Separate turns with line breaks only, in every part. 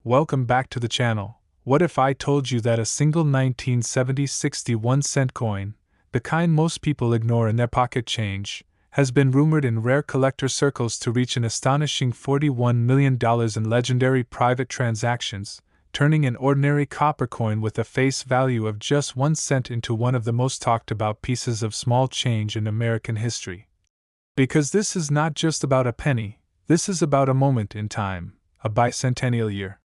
Welcome back to the channel. What if I told you that a single 1970 61-cent coin, the kind most people ignore in their pocket change, has been rumored in rare collector circles to reach an astonishing $41 million in legendary private transactions, turning an ordinary copper coin with a face value of just 1 cent into one of the most talked about pieces of small change in American history. Because this is not just about a penny, this is about a moment in time, a bicentennial year.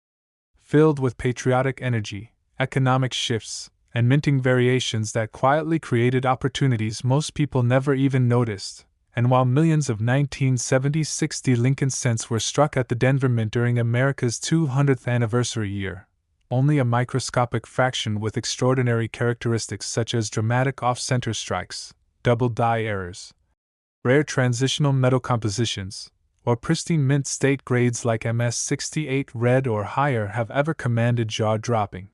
Filled with patriotic energy, economic shifts, and minting variations that quietly created opportunities most people never even noticed. And while millions of 1970 60 Lincoln cents were struck at the Denver Mint during America's 200th anniversary year, only a microscopic fraction with extraordinary characteristics such as dramatic off-center strikes, double die errors, rare transitional metal compositions, or pristine mint state grades like MS-68 red or higher have ever commanded jaw-dropping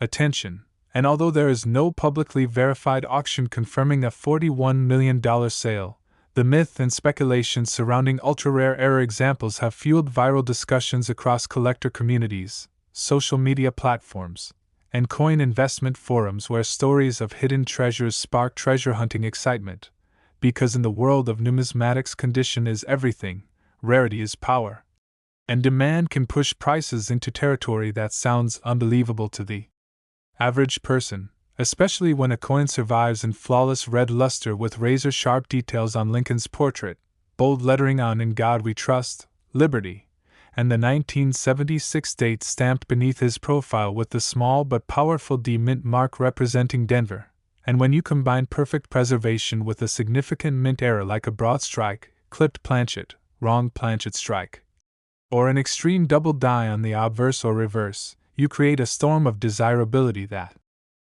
attention. And although there is no publicly verified auction confirming a $41 million sale, the myth and speculation surrounding ultra-rare error examples have fueled viral discussions across collector communities, social media platforms, and coin investment forums where stories of hidden treasures spark treasure hunting excitement. Because in the world of numismatics, condition is everything, rarity is power. And demand can push prices into territory that sounds unbelievable to the average person, especially when a coin survives in flawless red luster with razor-sharp details on Lincoln's portrait, bold lettering on "In God We Trust," Liberty, and the 1976 date stamped beneath his profile with the small but powerful D mint mark representing Denver. And when you combine perfect preservation with a significant mint error like a broad strike, clipped planchet, wrong planchet strike, or an extreme double die on the obverse or reverse, you create a storm of desirability that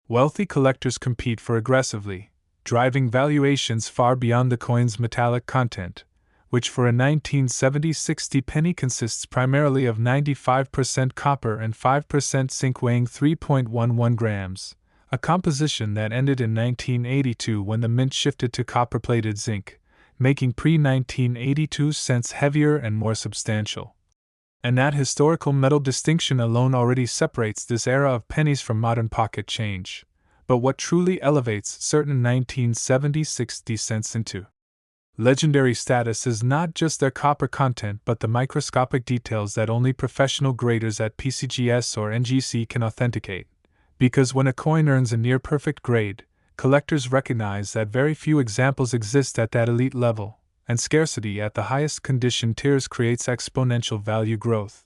wealthy collectors compete for aggressively, driving valuations far beyond the coin's metallic content, which for a 1970 60 penny consists primarily of 95% copper and 5% zinc weighing 3.11 grams, a composition that ended in 1982 when the mint shifted to copper-plated zinc, making pre-1982 cents heavier and more substantial. And that historical metal distinction alone already separates this era of pennies from modern pocket change. But what truly elevates certain 1970 60 cents into legendary status is not just their copper content but the microscopic details that only professional graders at PCGS or NGC can authenticate. Because when a coin earns a near-perfect grade, collectors recognize that very few examples exist at that elite level, and scarcity at the highest condition tiers creates exponential value growth.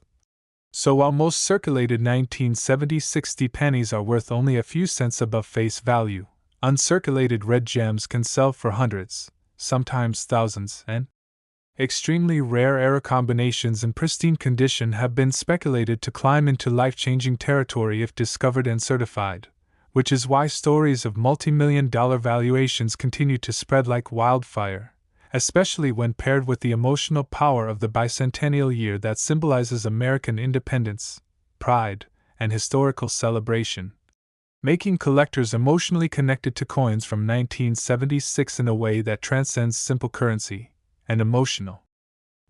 So while most circulated 1970 60 pennies are worth only a few cents above face value, uncirculated red gems can sell for hundreds, sometimes thousands, and extremely rare error combinations in pristine condition have been speculated to climb into life-changing territory if discovered and certified, which is why stories of multi-million-dollar valuations continue to spread like wildfire, especially when paired with the emotional power of the bicentennial year that symbolizes American independence, pride, and historical celebration, making collectors emotionally connected to coins from 1976 in a way that transcends simple currency and emotional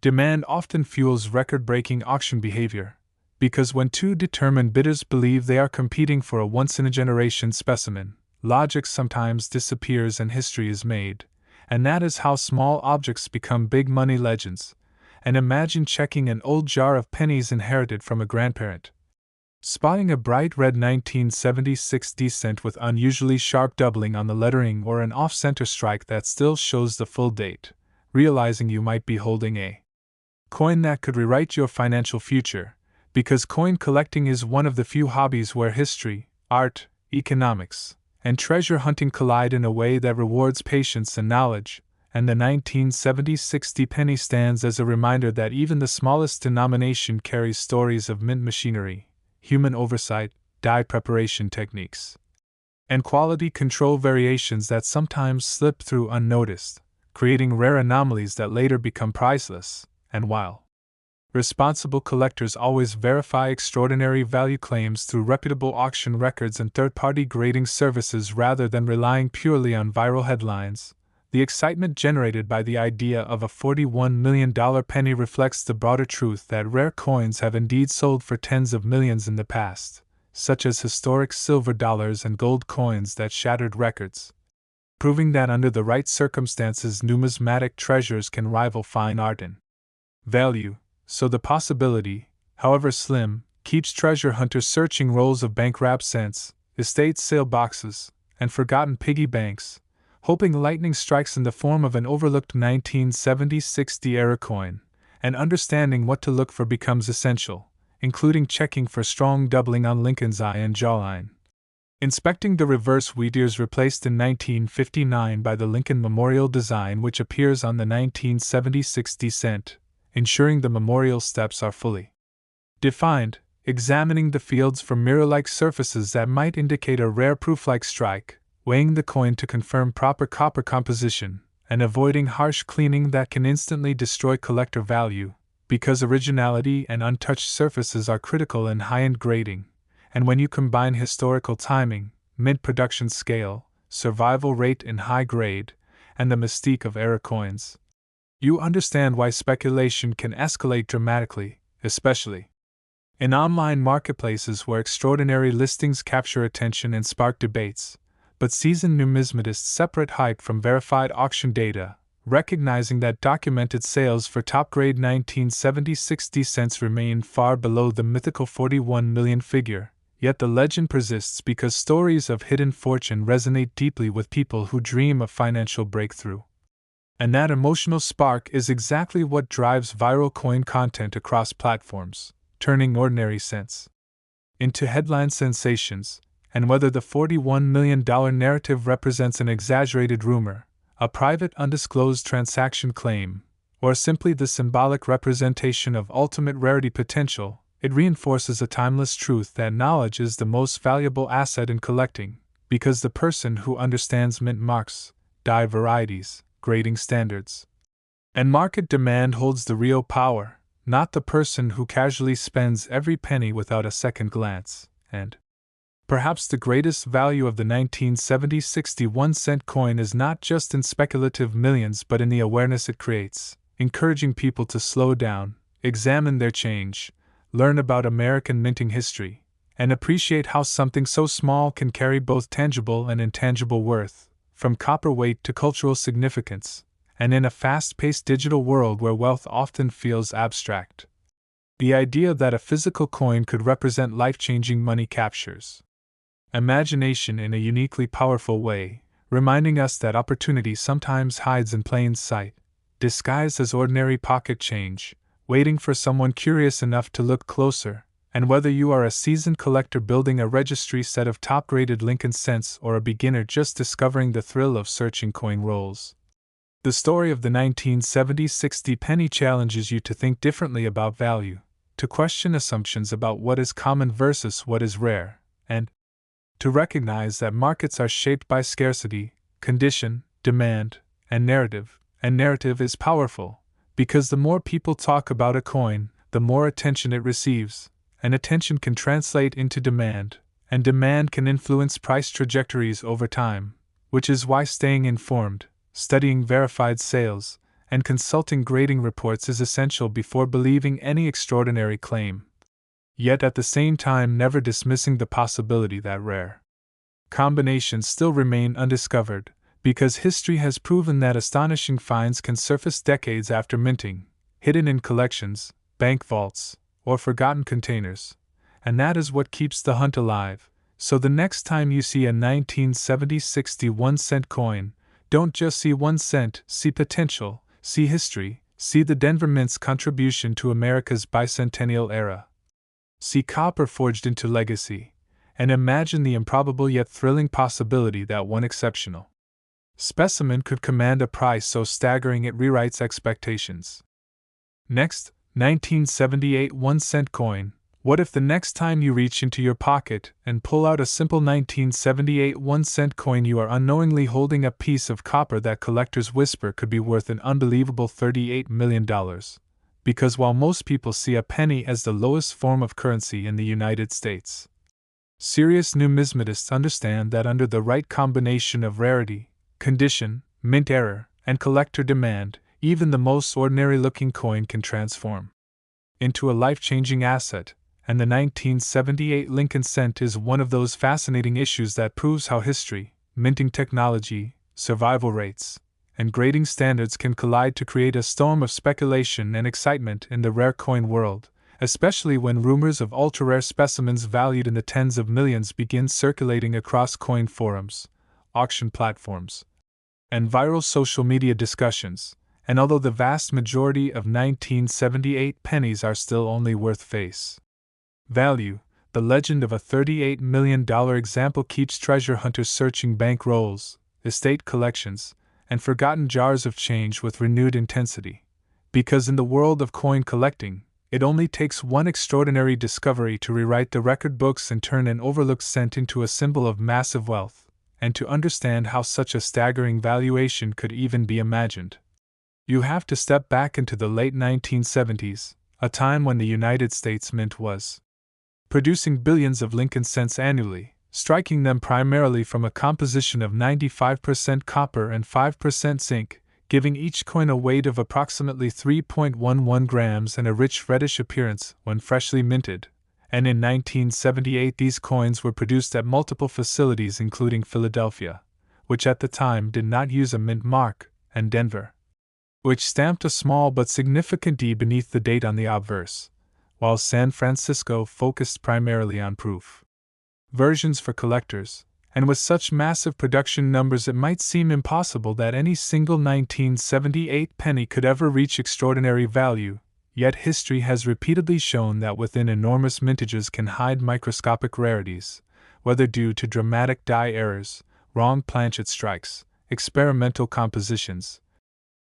demand often fuels record-breaking auction behavior, because when two determined bidders believe they are competing for a once-in-a-generation specimen, logic sometimes disappears and history is made. And that is how small objects become big money legends. And imagine checking an old jar of pennies inherited from a grandparent, spotting a bright red 1970 60 cent with unusually sharp doubling on the lettering or an off-center strike that still shows the full date, realizing you might be holding a coin that could rewrite your financial future, because coin collecting is one of the few hobbies where history, art, economics, and treasure hunting collide in a way that rewards patience and knowledge, and the 1970 60 penny stands as a reminder that even the smallest denomination carries stories of mint machinery, human oversight, die preparation techniques, and quality control variations that sometimes slip through unnoticed, creating rare anomalies that later become priceless. And while responsible collectors always verify extraordinary value claims through reputable auction records and third-party grading services rather than relying purely on viral headlines, The excitement generated by the idea of a $41 million penny reflects the broader truth that rare coins have indeed sold for tens of millions in the past, such as historic silver dollars and gold coins that shattered records, proving that under the right circumstances numismatic treasures can rival fine art in value. So the possibility, however slim, keeps treasure hunters searching rolls of bank-wrapped cents, estate sale boxes, and forgotten piggy banks, hoping lightning strikes in the form of an overlooked 1970-60 era coin, and understanding what to look for becomes essential, including checking for strong doubling on Lincoln's eye and jawline. Inspecting the reverse wheat ears replaced in 1959 by the Lincoln Memorial design which appears on the 1970-60 cent, ensuring the memorial steps are fully defined, examining the fields for mirror-like surfaces that might indicate a rare proof-like strike, weighing the coin to confirm proper copper composition, and avoiding harsh cleaning that can instantly destroy collector value, because originality and untouched surfaces are critical in high-end grading, and when you combine historical timing, mint production scale, survival rate in high grade, and the mystique of era coins, you understand why speculation can escalate dramatically, especially in online marketplaces where extraordinary listings capture attention and spark debates. But seasoned numismatists separate hype from verified auction data, recognizing that documented sales for top-grade 1970-60 cents remain far below the mythical 41 million figure, yet the legend persists because stories of hidden fortune resonate deeply with people who dream of financial breakthrough. And that emotional spark is exactly what drives viral coin content across platforms, turning ordinary cents into headline sensations. And whether the $41 million narrative represents an exaggerated rumor, a private undisclosed transaction claim, or simply the symbolic representation of ultimate rarity potential, it reinforces a timeless truth that knowledge is the most valuable asset in collecting, because the person who understands mint marks, die varieties, grading standards, and market demand holds the real power, not the person who casually spends every penny without a second glance. And perhaps the greatest value of the 1970-60 1-cent coin is not just in speculative millions but in the awareness it creates, encouraging people to slow down, examine their change, learn about American minting history, and appreciate how something so small can carry both tangible and intangible worth, from copper weight to cultural significance, and in a fast-paced digital world where wealth often feels abstract, the idea that a physical coin could represent life-changing money captures imagination in a uniquely powerful way, reminding us that opportunity sometimes hides in plain sight, disguised as ordinary pocket change, waiting for someone curious enough to look closer. And whether you are a seasoned collector building a registry set of top-graded Lincoln cents or a beginner just discovering the thrill of searching coin rolls, the story of the 1970-60 penny challenges you to think differently about value, to question assumptions about what is common versus what is rare, and to recognize that markets are shaped by scarcity, condition, demand, and narrative is powerful, because the more people talk about a coin, the more attention it receives, and attention can translate into demand, and demand can influence price trajectories over time, which is why staying informed, studying verified sales, and consulting grading reports is essential before believing any extraordinary claim. Yet at the same time never dismissing the possibility that rare combinations still remain undiscovered, because history has proven that astonishing finds can surface decades after minting, hidden in collections, bank vaults, or forgotten containers, and that is what keeps the hunt alive. So the next time you see a 1970-60 1-cent coin, don't just see 1 cent, see potential, see history, see the Denver Mint's contribution to America's bicentennial era. See copper forged into legacy, and imagine the improbable yet thrilling possibility that one exceptional specimen could command a price so staggering it rewrites expectations. Next, 1978 1-cent coin. What if the next time you reach into your pocket and pull out a simple 1978 1-cent coin you are unknowingly holding a piece of copper that collectors whisper could be worth an unbelievable $38 million? Because while most people see a penny as the lowest form of currency in the United States, serious numismatists understand that under the right combination of rarity, condition, mint error, and collector demand, even the most ordinary-looking coin can transform into a life-changing asset, and the 1978 Lincoln cent is one of those fascinating issues that proves how history, minting technology, survival rates, and grading standards can collide to create a storm of speculation and excitement in the rare coin world, especially when rumors of ultra-rare specimens valued in the tens of millions begin circulating across coin forums, auction platforms, and viral social media discussions. And although the vast majority of 1978 pennies are still only worth face value, the legend of a $38 million example keeps treasure hunters searching bank rolls, estate collections, and forgotten jars of change with renewed intensity. Because in the world of coin collecting, it only takes one extraordinary discovery to rewrite the record books and turn an overlooked cent into a symbol of massive wealth, and to understand how such a staggering valuation could even be imagined, you have to step back into the late 1970s, a time when the United States Mint was producing billions of Lincoln cents annually, striking them primarily from a composition of 95% copper and 5% zinc, giving each coin a weight of approximately 3.11 grams and a rich reddish appearance when freshly minted. And in 1978 these coins were produced at multiple facilities including Philadelphia, which at the time did not use a mint mark, and Denver, which stamped a small but significant D beneath the date on the obverse, while San Francisco focused primarily on proof versions for collectors, and with such massive production numbers it might seem impossible that any single 1978 penny could ever reach extraordinary value, yet history has repeatedly shown that within enormous mintages can hide microscopic rarities, whether due to dramatic die errors, wrong planchet strikes, experimental compositions,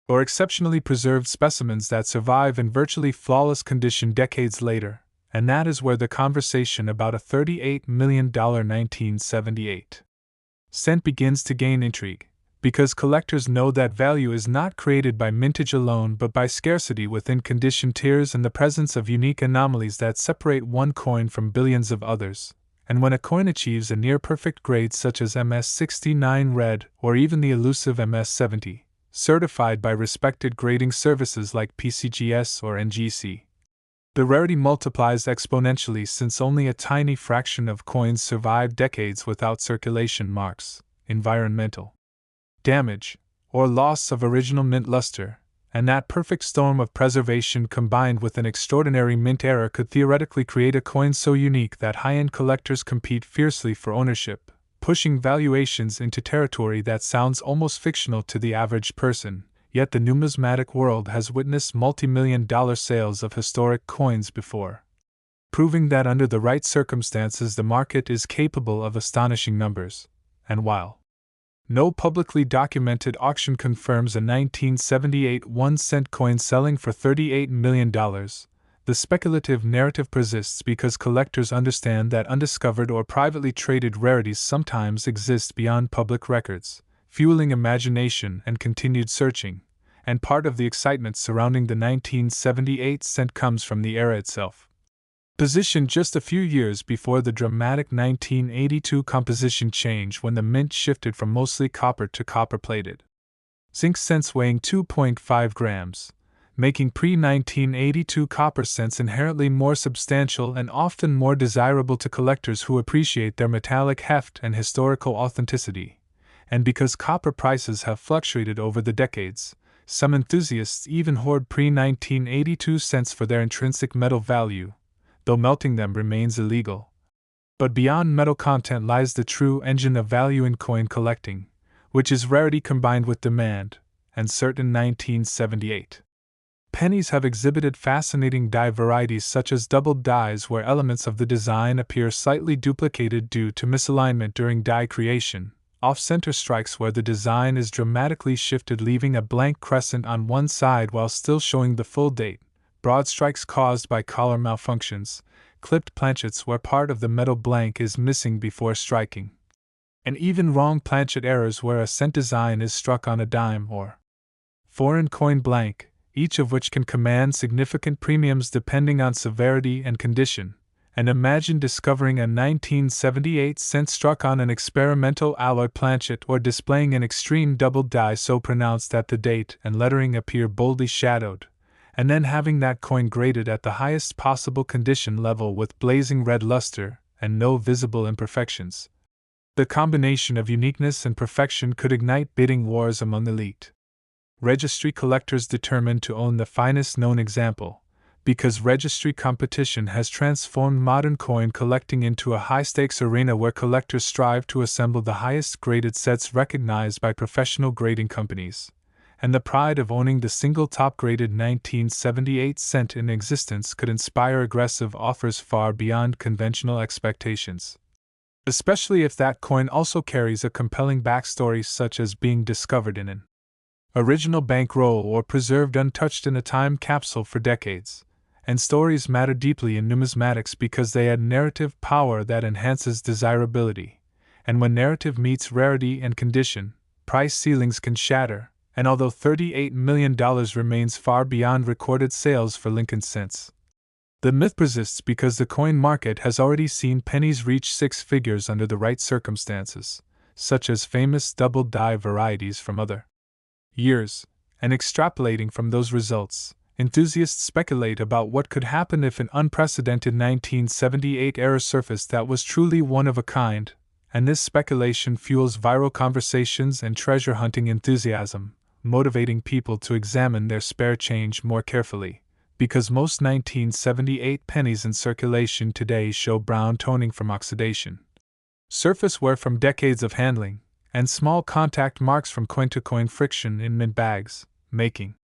or exceptionally preserved specimens that survive in virtually flawless condition decades later, and that is where the conversation about a $38 million 1978 cent begins to gain intrigue, because collectors know that value is not created by mintage alone but by scarcity within condition tiers and the presence of unique anomalies that separate one coin from billions of others. And when a coin achieves a near-perfect grade such as MS69 red or even the elusive MS70, certified by respected grading services like PCGS or NGC, the rarity multiplies exponentially since only a tiny fraction of coins survive decades without circulation marks, environmental damage, or loss of original mint luster, and that perfect storm of preservation combined with an extraordinary mint error could theoretically create a coin so unique that high-end collectors compete fiercely for ownership, pushing valuations into territory that sounds almost fictional to the average person. Yet the numismatic world has witnessed multi-million-dollar sales of historic coins before, proving that under the right circumstances the market is capable of astonishing numbers. And while no publicly documented auction confirms a 1978 1-cent coin selling for $38 million, the speculative narrative persists because collectors understand that undiscovered or privately traded rarities sometimes exist beyond public records, fueling imagination and continued searching, and part of the excitement surrounding the 1978 cent comes from the era itself. Positioned just a few years before the dramatic 1982 composition change when the mint shifted from mostly copper to copper-plated zinc cents weighing 2.5 grams, making pre-1982 copper cents inherently more substantial and often more desirable to collectors who appreciate their metallic heft and historical authenticity. And because copper prices have fluctuated over the decades, some enthusiasts even hoard pre-1982 cents for their intrinsic metal value, though melting them remains illegal. But beyond metal content lies the true engine of value in coin collecting, which is rarity combined with demand, and certain 1978 pennies have exhibited fascinating die varieties such as doubled dies where elements of the design appear slightly duplicated due to misalignment during die creation, off-center strikes where the design is dramatically shifted leaving a blank crescent on one side while still showing the full date, broad strikes caused by collar malfunctions, clipped planchets where part of the metal blank is missing before striking, and even wrong planchet errors where a cent design is struck on a dime or foreign coin blank, each of which can command significant premiums depending on severity and condition, And imagine discovering a 1978 cent struck on an experimental alloy planchet or displaying an extreme double die so pronounced that the date and lettering appear boldly shadowed, and then having that coin graded at the highest possible condition level with blazing red luster and no visible imperfections. The combination of uniqueness and perfection could ignite bidding wars among elite registry collectors determined to own the finest known example, because registry competition has transformed modern coin collecting into a high-stakes arena where collectors strive to assemble the highest graded sets recognized by professional grading companies, and the pride of owning the single top-graded 1978 cent in existence could inspire aggressive offers far beyond conventional expectations. Especially if that coin also carries a compelling backstory such as being discovered in an original bankroll or preserved untouched in a time capsule for decades. And stories matter deeply in numismatics because they add narrative power that enhances desirability. And when narrative meets rarity and condition, price ceilings can shatter, and although $38 million remains far beyond recorded sales for Lincoln cents, the myth persists because the coin market has already seen pennies reach six figures under the right circumstances, such as famous double die varieties from other years, and extrapolating from those results, enthusiasts speculate about what could happen if an unprecedented 1978 era surfaced that was truly one of a kind, and this speculation fuels viral conversations and treasure hunting enthusiasm, motivating people to examine their spare change more carefully, because most 1978 pennies in circulation today show brown toning from oxidation, surface wear from decades of handling, and small contact marks from coin-to-coin friction in mint bags, making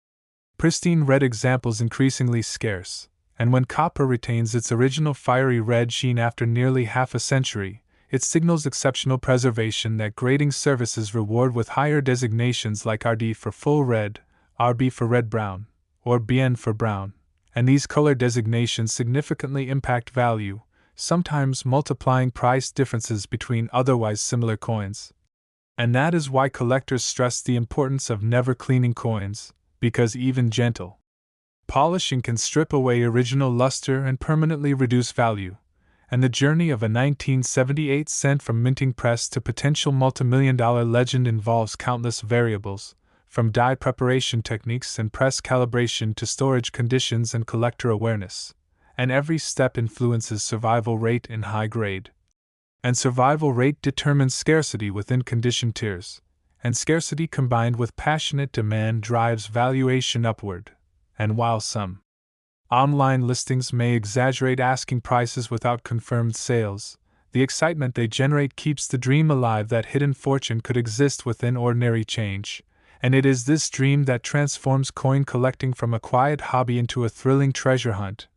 pristine red examples increasingly scarce. And when copper retains its original fiery red sheen after nearly half a century, it signals exceptional preservation that grading services reward with higher designations like RD for full red, RB for red-brown, or BN for brown, and these color designations significantly impact value, sometimes multiplying price differences between otherwise similar coins. And that is why collectors stress the importance of never cleaning coins, because even gentle polishing can strip away original luster and permanently reduce value, and the journey of a 1978 cent from minting press to potential multimillion-dollar legend involves countless variables, from die preparation techniques and press calibration to storage conditions and collector awareness, and every step influences survival rate in high grade. And survival rate determines scarcity within conditioned tiers, and scarcity combined with passionate demand drives valuation upward. And while some online listings may exaggerate asking prices without confirmed sales, the excitement they generate keeps the dream alive that hidden fortune could exist within ordinary change, and it is this dream that transforms coin collecting from a quiet hobby into a thrilling treasure hunt,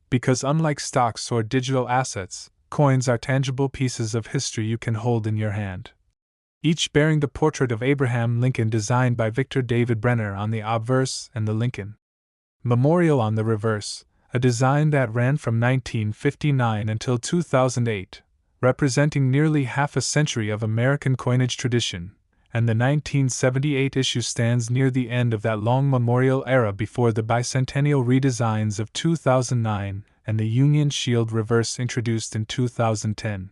because unlike stocks or digital assets, coins are tangible pieces of history you can hold in your hand, each bearing the portrait of Abraham Lincoln designed by Victor David Brenner on the obverse and the Lincoln Memorial on the reverse, a design that ran from 1959 until 2008, representing nearly half a century of American coinage tradition, and the 1978 issue stands near the end of that long memorial era before the bicentennial redesigns of 2009 and the Union Shield reverse introduced in 2010,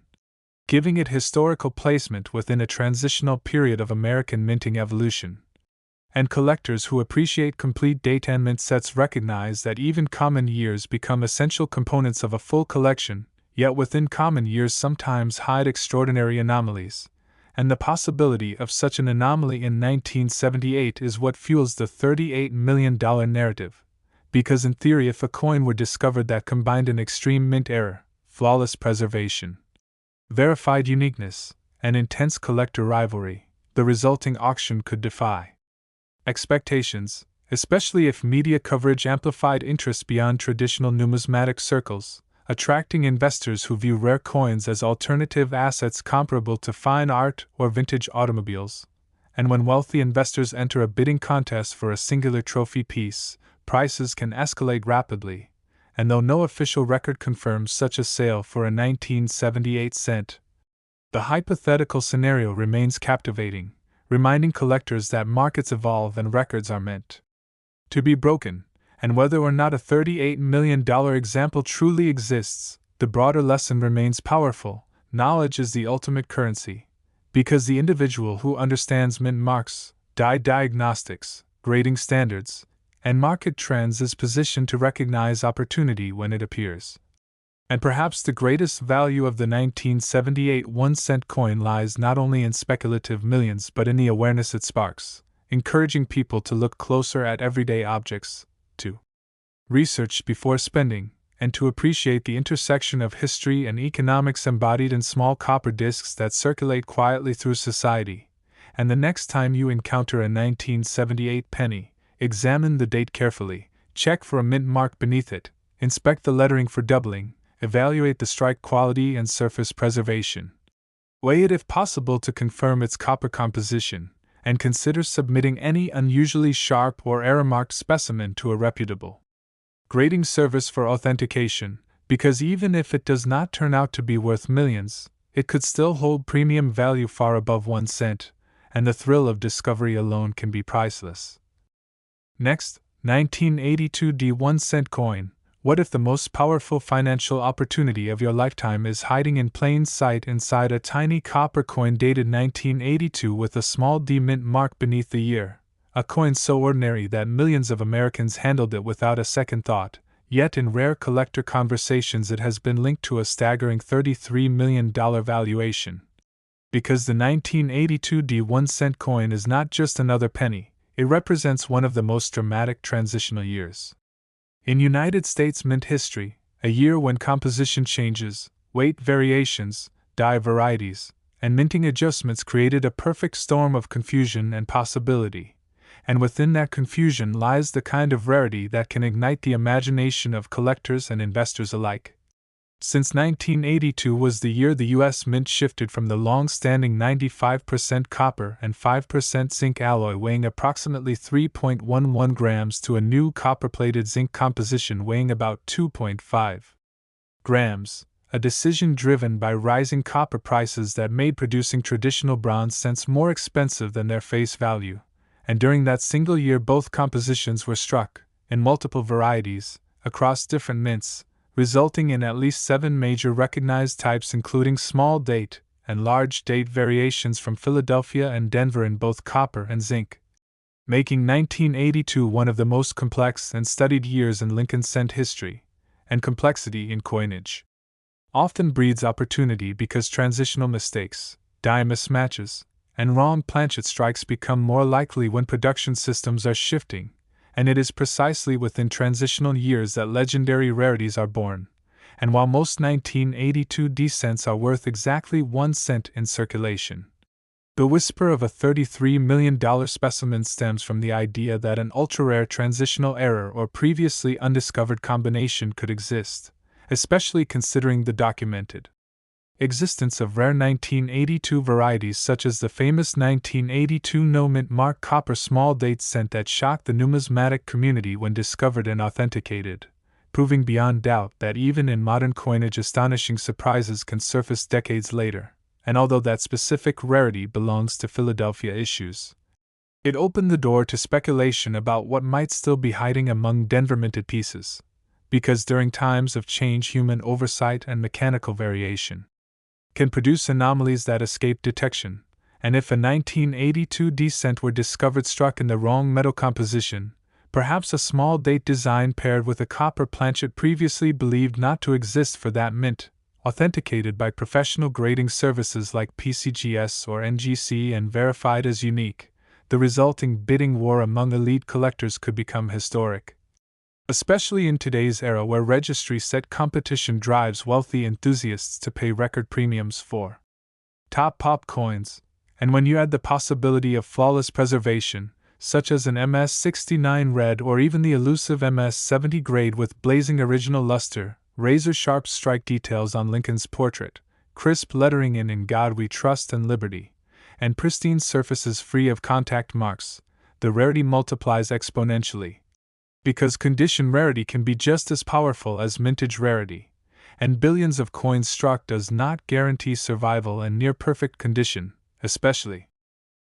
giving it historical placement within a transitional period of American minting evolution. And collectors who appreciate complete date and mint sets recognize that even common years become essential components of a full collection, yet within common years sometimes hide extraordinary anomalies, and the possibility of such an anomaly in 1978 is what fuels the $38 million narrative. Because in theory, if a coin were discovered that combined an extreme mint error, flawless preservation, verified uniqueness, and intense collector rivalry, the resulting auction could defy expectations, especially if media coverage amplified interest beyond traditional numismatic circles, attracting investors who view rare coins as alternative assets comparable to fine art or vintage automobiles. And when wealthy investors enter a bidding contest for a singular trophy piece, prices can escalate rapidly, and though no official record confirms such a sale for a 1978 cent, the hypothetical scenario remains captivating, reminding collectors that markets evolve and records are meant to be broken, and whether or not a $38 million example truly exists, the broader lesson remains powerful: knowledge is the ultimate currency. Because the individual who understands mint marks, diagnostics, grading standards, and market trends is positioned to recognize opportunity when it appears. And perhaps the greatest value of the 1978 1-cent coin lies not only in speculative millions but in the awareness it sparks, encouraging people to look closer at everyday objects, to research before spending, and to appreciate the intersection of history and economics embodied in small copper discs that circulate quietly through society. And the next time you encounter a 1978 penny, examine the date carefully, check for a mint mark beneath it, inspect the lettering for doubling, evaluate the strike quality and surface preservation. Weigh it if possible to confirm its copper composition, and consider submitting any unusually sharp or error-marked specimen to a reputable grading service for authentication, because even if it does not turn out to be worth millions, it could still hold premium value far above 1 cent, and the thrill of discovery alone can be priceless. Next, 1982 D 1-cent coin. What if the most powerful financial opportunity of your lifetime is hiding in plain sight inside a tiny copper coin dated 1982 with a small D mint mark beneath the year? A coin so ordinary that millions of Americans handled it without a second thought, yet in rare collector conversations it has been linked to a staggering $33 million valuation. Because the 1982 D 1-cent coin is not just another penny, it represents one of the most dramatic transitional years in United States mint history, a year when composition changes, weight variations, die varieties, and minting adjustments created a perfect storm of confusion and possibility. And within that confusion lies the kind of rarity that can ignite the imagination of collectors and investors alike. Since 1982 was the year the U.S. Mint shifted from the long-standing 95% copper and 5% zinc alloy weighing approximately 3.11 grams to a new copper-plated zinc composition weighing about 2.5 grams, a decision driven by rising copper prices that made producing traditional bronze cents more expensive than their face value. And during that single year both compositions were struck, in multiple varieties, across different mints, resulting in at least 7 major recognized types including small date and large date variations from Philadelphia and Denver in both copper and zinc, making 1982 one of the most complex and studied years in Lincoln cent history. And complexity in coinage often breeds opportunity because transitional mistakes, die mismatches, and wrong planchet strikes become more likely when production systems are shifting, and it is precisely within transitional years that legendary rarities are born. And while most 1982 D cents are worth exactly 1 cent in circulation, the whisper of a $33 million specimen stems from the idea that an ultra-rare transitional error or previously undiscovered combination could exist, especially considering the documented existence of rare 1982 varieties such as the famous 1982 no-mint mark copper small date cent that shocked the numismatic community when discovered and authenticated, proving beyond doubt that even in modern coinage astonishing surprises can surface decades later. And although that specific rarity belongs to Philadelphia issues, it opened the door to speculation about what might still be hiding among Denver minted pieces, because during times of change human oversight and mechanical variation can produce anomalies that escape detection, and if a 1982 D cent were discovered struck in the wrong metal composition, perhaps a small date design paired with a copper planchet previously believed not to exist for that mint, authenticated by professional grading services like PCGS or NGC and verified as unique, the resulting bidding war among elite collectors could become historic. Especially in today's era where registry-set competition drives wealthy enthusiasts to pay record premiums for top pop coins, and when you add the possibility of flawless preservation, such as an MS-69 red or even the elusive MS-70 grade with blazing original luster, razor-sharp strike details on Lincoln's portrait, crisp lettering in God We Trust and Liberty, and pristine surfaces free of contact marks, the rarity multiplies exponentially. Because condition rarity can be just as powerful as mintage rarity, and billions of coins struck does not guarantee survival in near-perfect condition, especially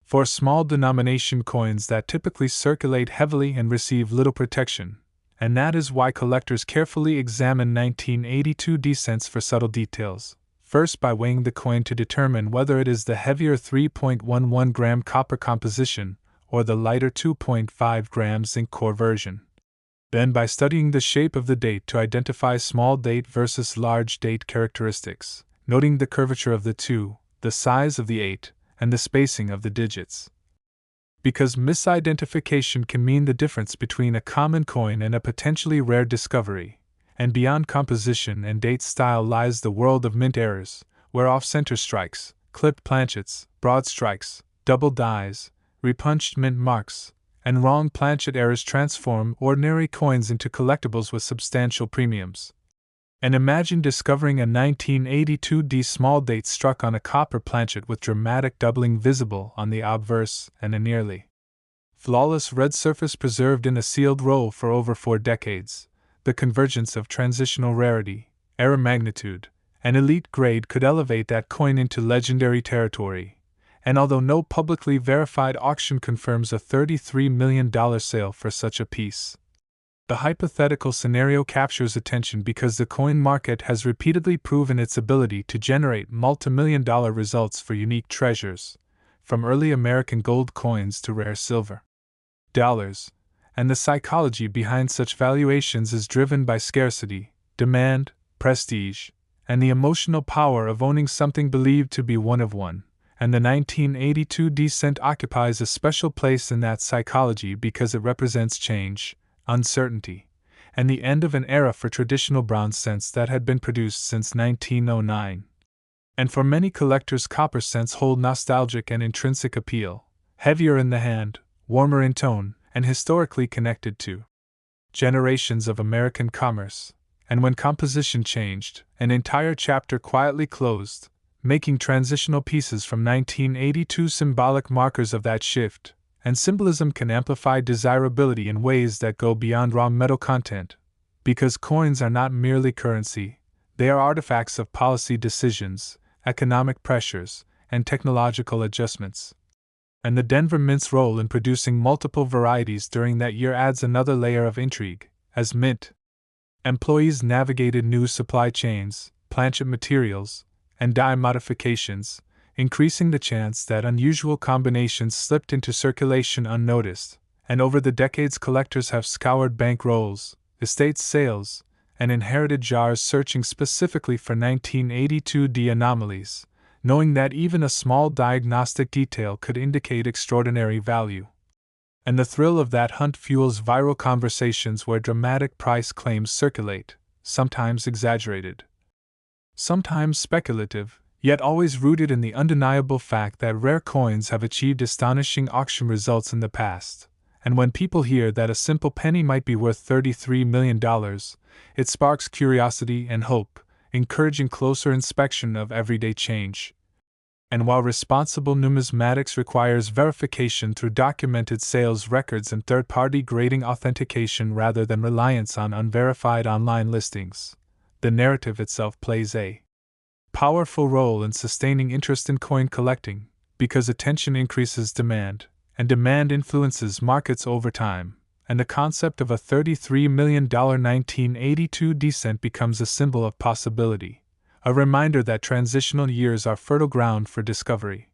for small denomination coins that typically circulate heavily and receive little protection, And that is why collectors carefully examine 1982 cents for subtle details, first by weighing the coin to determine whether it is the heavier 3.11 gram copper composition or the lighter 2.5 gram zinc core version. Then by studying the shape of the date to identify small date versus large date characteristics, noting the curvature of the two, the size of the 8, and the spacing of the digits. Because misidentification can mean the difference between a common coin and a potentially rare discovery, and beyond composition and date style lies the world of mint errors, where off-center strikes, clipped planchets, broad strikes, double dies, repunched mint marks, and wrong planchet errors transform ordinary coins into collectibles with substantial premiums. And imagine discovering a 1982 small date struck on a copper planchet with dramatic doubling visible on the obverse and a nearly flawless red surface preserved in a sealed roll for over 4 decades. The convergence of transitional rarity, error magnitude, and elite grade could elevate that coin into legendary territory. And although no publicly verified auction confirms a $33 million sale for such a piece, the hypothetical scenario captures attention because the coin market has repeatedly proven its ability to generate multimillion-dollar results for unique treasures, from early American gold coins to rare silver dollars, and the psychology behind such valuations is driven by scarcity, demand, prestige, and the emotional power of owning something believed to be one of one. And the 1982 cent occupies a special place in that psychology because it represents change, uncertainty, and the end of an era for traditional bronze cents that had been produced since 1909. And for many collectors, copper cents hold nostalgic and intrinsic appeal, heavier in the hand, warmer in tone, and historically connected to generations of American commerce. And when composition changed, an entire chapter quietly closed, making transitional pieces from 1982 symbolic markers of that shift. And symbolism can amplify desirability in ways that go beyond raw metal content. Because coins are not merely currency, they are artifacts of policy decisions, economic pressures, and technological adjustments. And the Denver Mint's role in producing multiple varieties during that year adds another layer of intrigue, as Mint employees navigated new supply chains, planchet materials, and die modifications, increasing the chance that unusual combinations slipped into circulation unnoticed. And over the decades, collectors have scoured bank rolls, estate sales, and inherited jars searching specifically for 1982 anomalies, knowing that even a small diagnostic detail could indicate extraordinary value. And the thrill of that hunt fuels viral conversations where dramatic price claims circulate, sometimes exaggerated, sometimes speculative, yet always rooted in the undeniable fact that rare coins have achieved astonishing auction results in the past. And when people hear that a simple penny might be worth $33 million, it sparks curiosity and hope, encouraging closer inspection of everyday change. And while responsible numismatics requires verification through documented sales records and third-party grading authentication rather than reliance on unverified online listings, the narrative itself plays a powerful role in sustaining interest in coin collecting, because attention increases demand, and demand influences markets over time, and the concept of a $33 million 1982 cent becomes a symbol of possibility, a reminder that transitional years are fertile ground for discovery.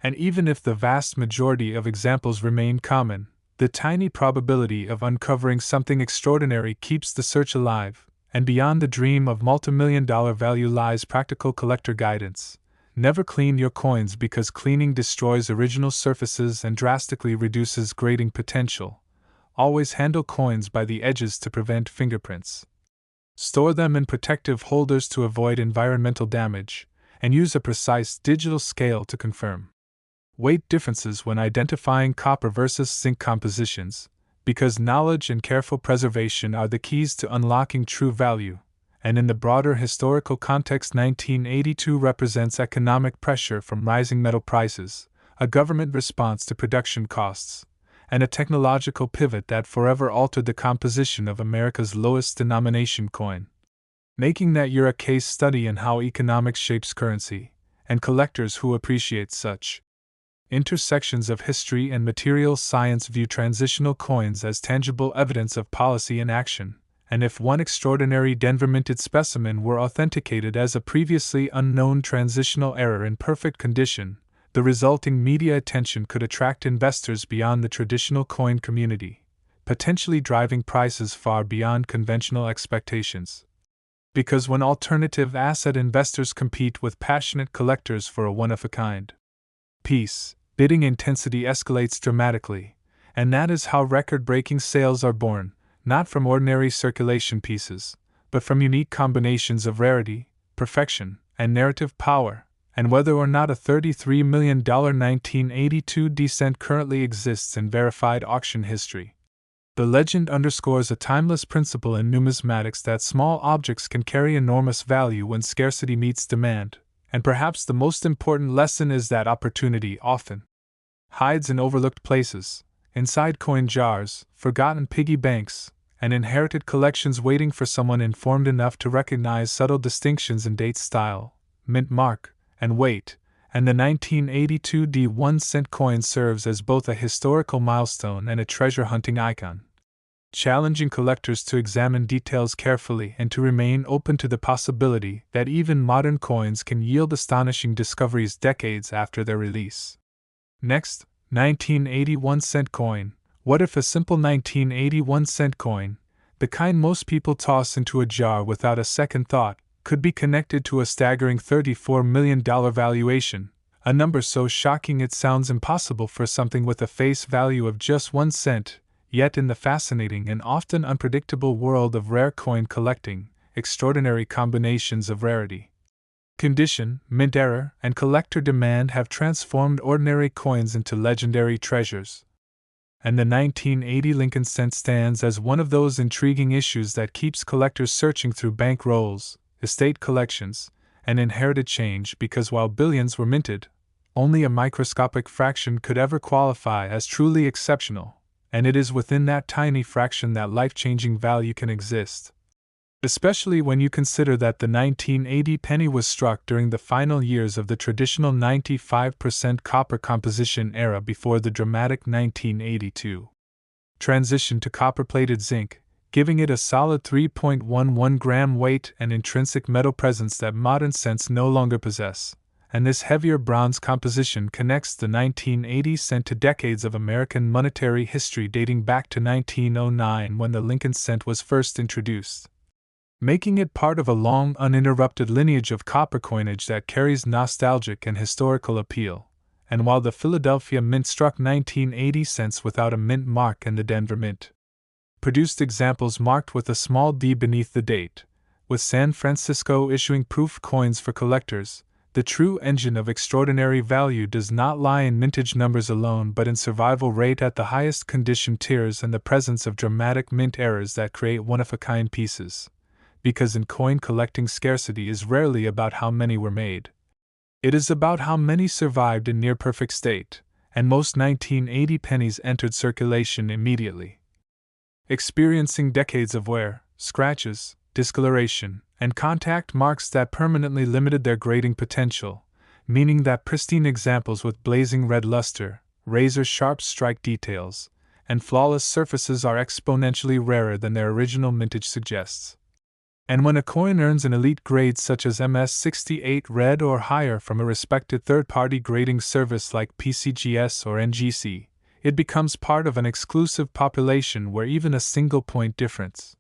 And even if the vast majority of examples remain common, the tiny probability of uncovering something extraordinary keeps the search alive. And beyond the dream of multimillion-dollar value lies practical collector guidance. Never clean your coins because cleaning destroys original surfaces and drastically reduces grading potential. Always handle coins by the edges to prevent fingerprints. Store them in protective holders to avoid environmental damage, and use a precise digital scale to confirm weight differences when identifying copper versus zinc compositions, because knowledge and careful preservation are the keys to unlocking true value. And in the broader historical context, 1982 represents economic pressure from rising metal prices, a government response to production costs, and a technological pivot that forever altered the composition of America's lowest denomination coin. Making that year a case study in how economics shapes currency, and collectors who appreciate such Intersections of history and material science view transitional coins as tangible evidence of policy in action, and if one extraordinary Denver minted specimen were authenticated as a previously unknown transitional error in perfect condition, the resulting media attention could attract investors beyond the traditional coin community, potentially driving prices far beyond conventional expectations. Because when alternative asset investors compete with passionate collectors for a one-of-a-kind piece, bidding intensity escalates dramatically, and that is how record-breaking sales are born, not from ordinary circulation pieces, but from unique combinations of rarity, perfection, and narrative power, and whether or not a $33 million 1982 descent currently exists in verified auction history. The legend underscores a timeless principle in numismatics that small objects can carry enormous value when scarcity meets demand, and perhaps the most important lesson is that opportunity often hides in overlooked places, inside coin jars, forgotten piggy banks, and inherited collections waiting for someone informed enough to recognize subtle distinctions in date, style, mint mark, and weight, and the 1982 1-cent coin serves as both a historical milestone and a treasure-hunting icon, challenging collectors to examine details carefully and to remain open to the possibility that even modern coins can yield astonishing discoveries decades after their release. Next, 1981 cent coin. What if a simple 1981 cent coin, the kind most people toss into a jar without a second thought, could be connected to a staggering $34 million valuation, a number so shocking it sounds impossible for something with a face value of just 1 cent, yet in the fascinating and often unpredictable world of rare coin collecting, extraordinary combinations of rarity, condition, mint error, and collector demand have transformed ordinary coins into legendary treasures. And the 1980 Lincoln cent stands as one of those intriguing issues that keeps collectors searching through bank rolls, estate collections, and inherited change because while billions were minted, only a microscopic fraction could ever qualify as truly exceptional, and it is within that tiny fraction that life-changing value can exist. Especially when you consider that the 1980 penny was struck during the final years of the traditional 95% copper composition era before the dramatic 1982 transition to copper-plated zinc, giving it a solid 3.11 gram weight and intrinsic metal presence that modern cents no longer possess, and this heavier bronze composition connects the 1980 cent to decades of American monetary history dating back to 1909 when the Lincoln cent was first introduced, making it part of a long, uninterrupted lineage of copper coinage that carries nostalgic and historical appeal. And while the Philadelphia Mint struck 1980 cents without a mint mark and the Denver Mint produced examples marked with a small d beneath the date, with San Francisco issuing proof coins for collectors, the true engine of extraordinary value does not lie in mintage numbers alone but in survival rate at the highest condition tiers and the presence of dramatic mint errors that create one-of-a-kind pieces. Because in coin collecting, scarcity is rarely about how many were made. It is about how many survived in near-perfect state, and most 1980 pennies entered circulation immediately, experiencing decades of wear, scratches, discoloration, and contact marks that permanently limited their grading potential, meaning that pristine examples with blazing red luster, razor-sharp strike details, and flawless surfaces are exponentially rarer than their original mintage suggests. And when a coin earns an elite grade such as MS68 Red or higher from a respected third-party grading service like PCGS or NGC, it becomes part of an exclusive population where even a single point difference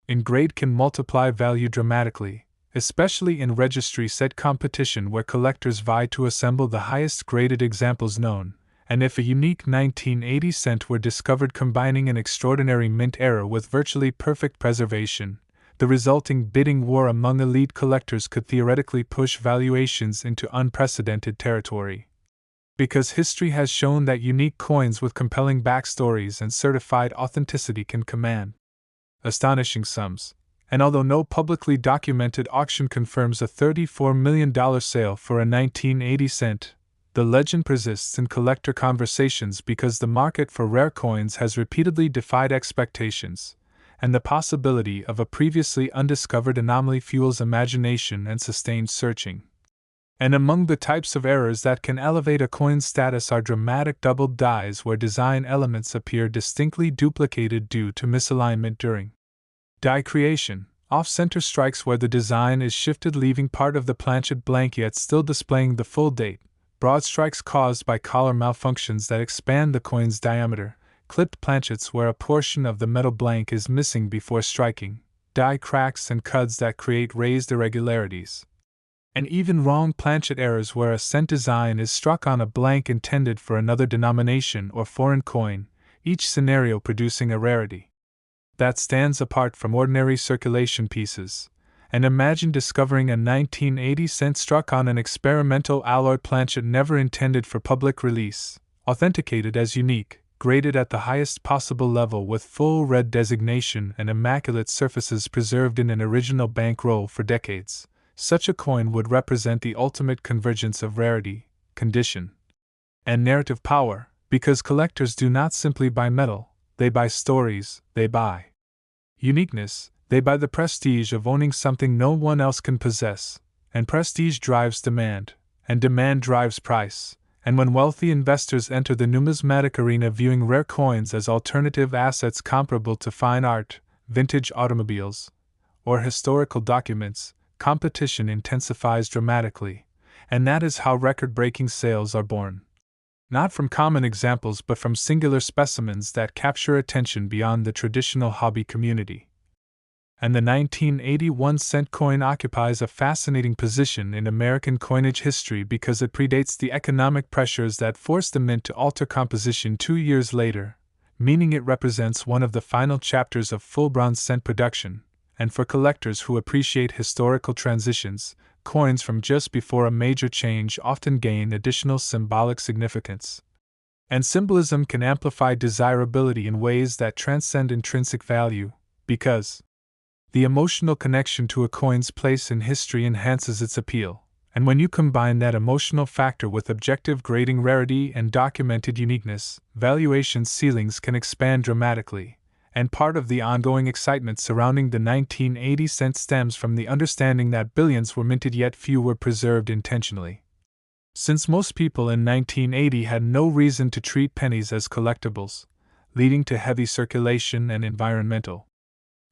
in grade can multiply value dramatically, especially in registry set competition where collectors vie to assemble the highest graded examples known. And if a unique 1980 cent were discovered combining an extraordinary mint error with virtually perfect preservation, the resulting bidding war among elite collectors could theoretically push valuations into unprecedented territory. Because history has shown that unique coins with compelling backstories and certified authenticity can command astonishing sums, and although no publicly documented auction confirms a $34 million sale for a 1980 cent, the legend persists in collector conversations because the market for rare coins has repeatedly defied expectations, and the possibility of a previously undiscovered anomaly fuels imagination and sustained searching. And among the types of errors that can elevate a coin's status are dramatic doubled dies where design elements appear distinctly duplicated due to misalignment during die creation, off-center strikes where the design is shifted leaving part of the planchet blank yet still displaying the full date, broad strikes caused by collar malfunctions that expand the coin's diameter, clipped planchets where a portion of the metal blank is missing before striking, die cracks and cuds that create raised irregularities, and even wrong planchet errors where a cent design is struck on a blank intended for another denomination or foreign coin, each scenario producing a rarity that stands apart from ordinary circulation pieces. And imagine discovering a 1980 cent struck on an experimental alloy planchet never intended for public release, authenticated as unique, graded at the highest possible level with full red designation and immaculate surfaces preserved in an original bankroll for decades. Such a coin would represent the ultimate convergence of rarity, condition, and narrative power, because collectors do not simply buy metal, they buy stories, they buy uniqueness, they buy the prestige of owning something no one else can possess, and prestige drives demand, and demand drives price, and when wealthy investors enter the numismatic arena viewing rare coins as alternative assets comparable to fine art, vintage automobiles, or historical documents, competition intensifies dramatically, and that is how record-breaking sales are born. Not from common examples but from singular specimens that capture attention beyond the traditional hobby community. And the 1981 cent coin occupies a fascinating position in American coinage history because it predates the economic pressures that forced the mint to alter composition 2 years later, meaning it represents one of the final chapters of full bronze cent production. And for collectors who appreciate historical transitions, coins from just before a major change often gain additional symbolic significance. And symbolism can amplify desirability in ways that transcend intrinsic value, because the emotional connection to a coin's place in history enhances its appeal, and when you combine that emotional factor with objective grading rarity and documented uniqueness, valuation ceilings can expand dramatically. And part of the ongoing excitement surrounding the 1980 cent stems from the understanding that billions were minted yet few were preserved intentionally. Since most people in 1980 had no reason to treat pennies as collectibles, leading to heavy circulation and environmental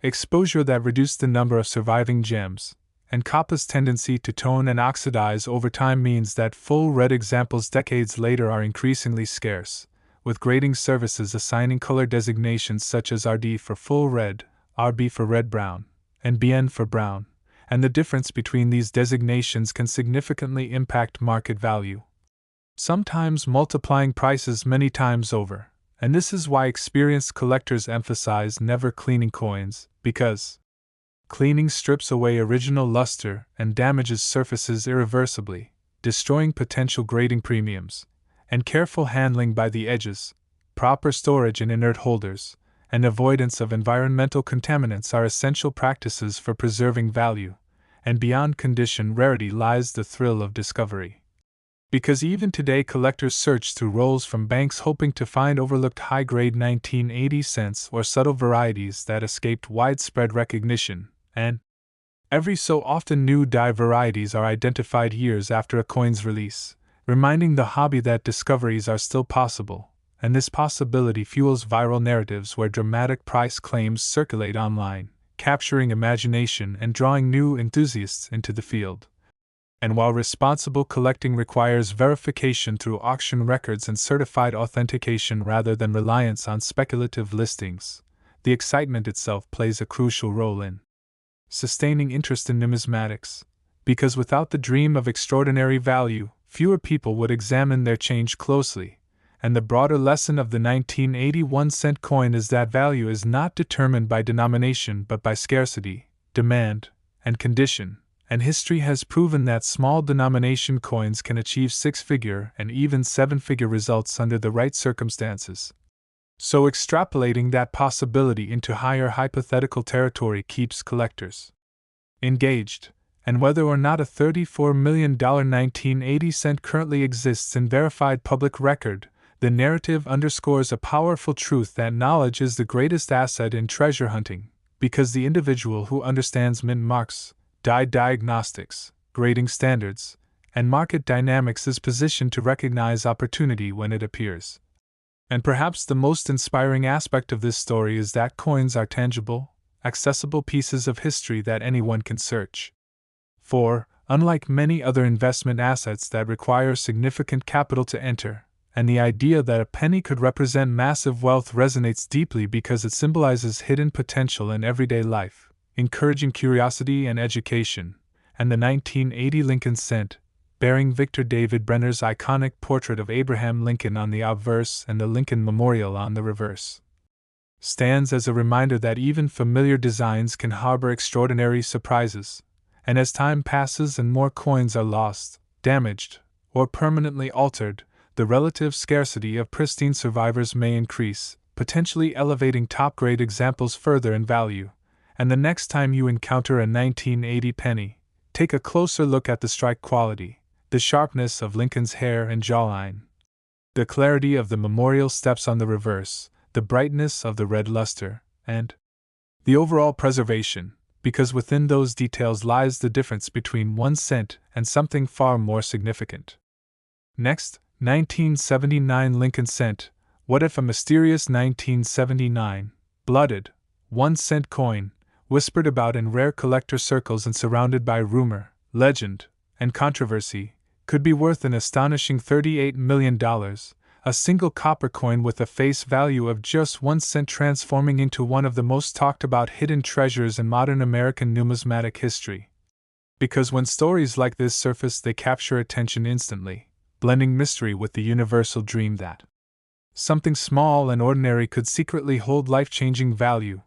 exposure that reduced the number of surviving gems, and copper's tendency to tone and oxidize over time means that full red examples decades later are increasingly scarce, with grading services assigning color designations such as RD for full red, RB for red-brown, and BN for brown, and the difference between these designations can significantly impact market value, sometimes multiplying prices many times over, and this is why experienced collectors emphasize never cleaning coins, because cleaning strips away original luster and damages surfaces irreversibly, destroying potential grading premiums, and careful handling by the edges, proper storage in inert holders, and avoidance of environmental contaminants are essential practices for preserving value, and beyond condition rarity lies the thrill of discovery. Because even today collectors search through rolls from banks hoping to find overlooked high-grade 1980 cents or subtle varieties that escaped widespread recognition, and every so often new die varieties are identified years after a coin's release, reminding the hobby that discoveries are still possible, and this possibility fuels viral narratives where dramatic price claims circulate online, capturing imagination and drawing new enthusiasts into the field. And while responsible collecting requires verification through auction records and certified authentication rather than reliance on speculative listings, the excitement itself plays a crucial role in sustaining interest in numismatics, because without the dream of extraordinary value, fewer people would examine their change closely, and the broader lesson of the 1981 cent coin is that value is not determined by denomination but by scarcity, demand, and condition, and history has proven that small denomination coins can achieve 6-figure and even 7-figure results under the right circumstances. So extrapolating that possibility into higher hypothetical territory keeps collectors engaged, and whether or not a $34 million 1980 cent currently exists in verified public record, the narrative underscores a powerful truth that knowledge is the greatest asset in treasure hunting, because the individual who understands mint marks, die diagnostics, grading standards, and market dynamics is positioned to recognize opportunity when it appears. And perhaps the most inspiring aspect of this story is that coins are tangible, accessible pieces of history that anyone can search for, unlike many other investment assets that require significant capital to enter. And the idea that a penny could represent massive wealth resonates deeply because it symbolizes hidden potential in everyday life, encouraging curiosity and education. And the 1980 Lincoln cent, bearing Victor David Brenner's iconic portrait of Abraham Lincoln on the obverse and the Lincoln Memorial on the reverse, stands as a reminder that even familiar designs can harbor extraordinary surprises. And as time passes and more coins are lost, damaged, or permanently altered, the relative scarcity of pristine survivors may increase, potentially elevating top-grade examples further in value. And the next time you encounter a 1980 penny, take a closer look at the strike quality, the sharpness of Lincoln's hair and jawline, the clarity of the memorial steps on the reverse, the brightness of the red luster, and the overall preservation, because within those details lies the difference between 1 cent and something far more significant. Next, 1979 Lincoln cent. What if a mysterious 1979, blooded, 1 cent coin, whispered about in rare collector circles and surrounded by rumor, legend, and controversy, could be worth an astonishing $38 million, a single copper coin with a face value of just 1 cent transforming into one of the most talked about hidden treasures in modern American numismatic history. Because when stories like this surface, they capture attention instantly, blending mystery with the universal dream that something small and ordinary could secretly hold life-changing value.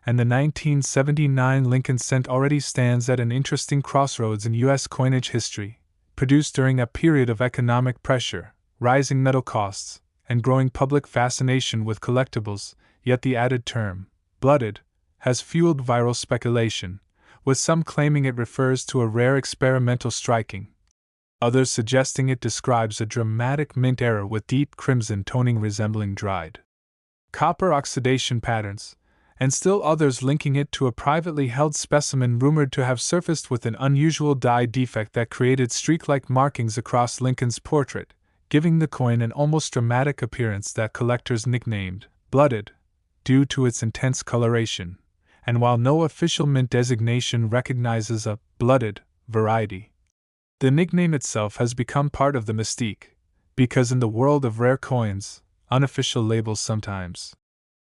And the 1979 Lincoln cent already stands at an interesting crossroads in U.S. coinage history, produced during a period of economic pressure, rising metal costs, and growing public fascination with collectibles. Yet the added term, blooded, has fueled viral speculation, with some claiming it refers to a rare experimental striking, others suggesting it describes a dramatic mint error with deep crimson toning resembling dried copper oxidation patterns, and still others linking it to a privately held specimen rumored to have surfaced with an unusual dye defect that created streak-like markings across Lincoln's portrait, giving the coin an almost dramatic appearance that collectors nicknamed blooded, due to its intense coloration. And while no official mint designation recognizes a blooded variety, the nickname itself has become part of the mystique, because in the world of rare coins, unofficial labels sometimes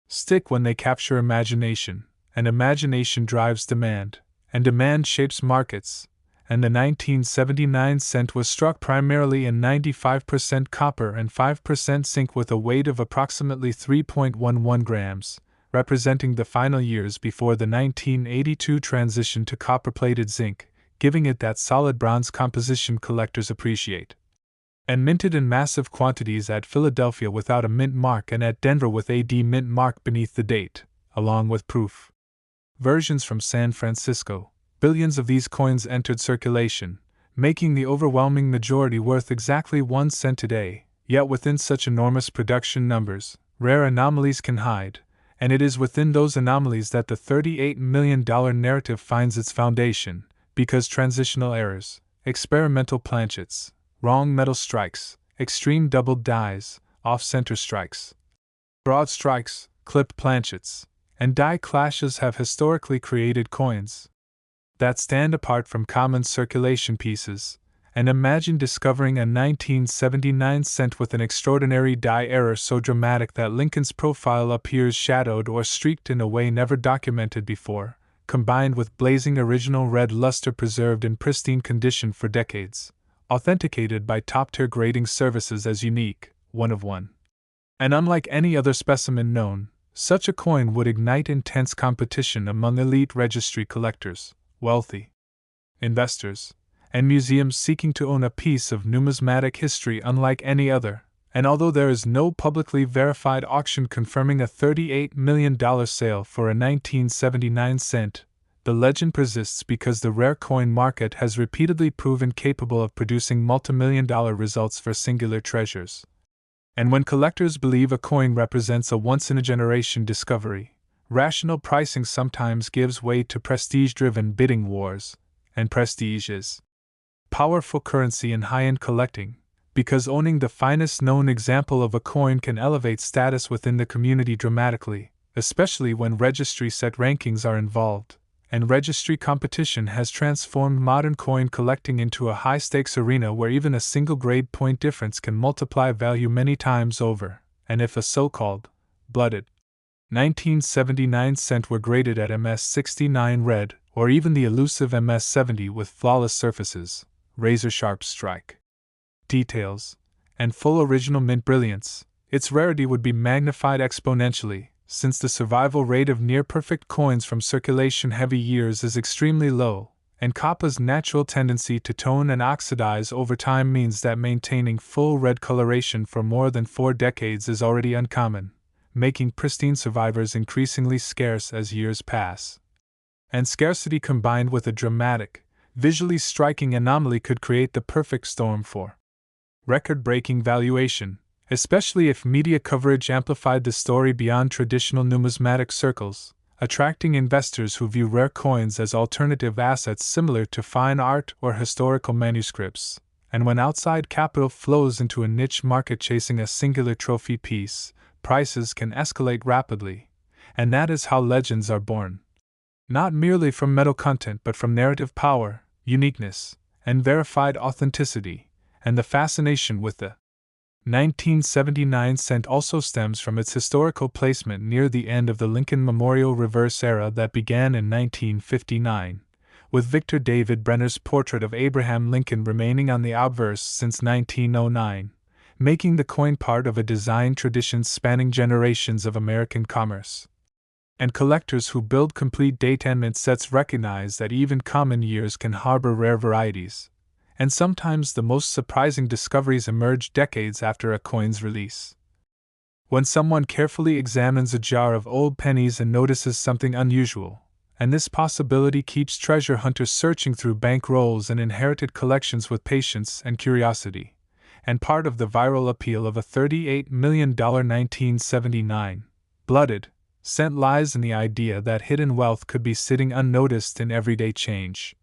stick when they capture imagination, and imagination drives demand, and demand shapes markets. And the 1979 cent was struck primarily in 95% copper and 5% zinc with a weight of approximately 3.11 grams, representing the final years before the 1982 transition to copper-plated zinc, giving it that solid bronze composition collectors appreciate. And minted in massive quantities at Philadelphia without a mint mark and at Denver with a D mint mark beneath the date, along with proof versions from San Francisco. Billions of these coins entered circulation, making the overwhelming majority worth exactly 1 cent today. Yet within such enormous production numbers, rare anomalies can hide, and it is within those anomalies that the $38 million narrative finds its foundation, because transitional errors, experimental planchets, wrong metal strikes, extreme doubled dies, off-center strikes, broad strikes, clipped planchets, and die clashes have historically created coins that stand apart from common circulation pieces. And imagine discovering a 1979 cent with an extraordinary die error so dramatic that Lincoln's profile appears shadowed or streaked in a way never documented before, combined with blazing original red luster preserved in pristine condition for decades, authenticated by top-tier grading services as unique, one of one. And unlike any other specimen known, such a coin would ignite intense competition among elite registry collectors, wealthy investors, and museums seeking to own a piece of numismatic history unlike any other. And although there is no publicly verified auction confirming a $38 million sale for a 1979 cent, the legend persists because the rare coin market has repeatedly proven capable of producing multimillion-dollar results for singular treasures. And when collectors believe a coin represents a once-in-a-generation discovery, rational pricing sometimes gives way to prestige-driven bidding wars, and prestige is powerful currency in high-end collecting, because owning the finest known example of a coin can elevate status within the community dramatically, especially when registry set rankings are involved, and registry competition has transformed modern coin collecting into a high-stakes arena where even a single grade point difference can multiply value many times over, and if a so-called blooded 1979 cent were graded at MS69 red, or even the elusive MS70 with flawless surfaces, razor-sharp strike details, and full original mint brilliance, its rarity would be magnified exponentially, since the survival rate of near-perfect coins from circulation-heavy years is extremely low, and copper's natural tendency to tone and oxidize over time means that maintaining full red coloration for more than 4 decades is already uncommon, making pristine survivors increasingly scarce as years pass. And scarcity combined with a dramatic, visually striking anomaly could create the perfect storm for record-breaking valuation, especially if media coverage amplified the story beyond traditional numismatic circles, attracting investors who view rare coins as alternative assets similar to fine art or historical manuscripts. And when outside capital flows into a niche market chasing a singular trophy piece, prices can escalate rapidly, and that is how legends are born. Not merely from metal content but from narrative power, uniqueness, and verified authenticity, and the fascination with the 1979 cent also stems from its historical placement near the end of the Lincoln Memorial Reverse era that began in 1959, with Victor David Brenner's portrait of Abraham Lincoln remaining on the obverse since 1909, making the coin part of a design tradition spanning generations of American commerce. And collectors who build complete date and mint sets recognize that even common years can harbor rare varieties, and sometimes the most surprising discoveries emerge decades after a coin's release. When someone carefully examines a jar of old pennies and notices something unusual, and this possibility keeps treasure hunters searching through bank rolls and inherited collections with patience and curiosity, and part of the viral appeal of a $38 million 1979 blooded cent lies in the idea that hidden wealth could be sitting unnoticed in everyday change.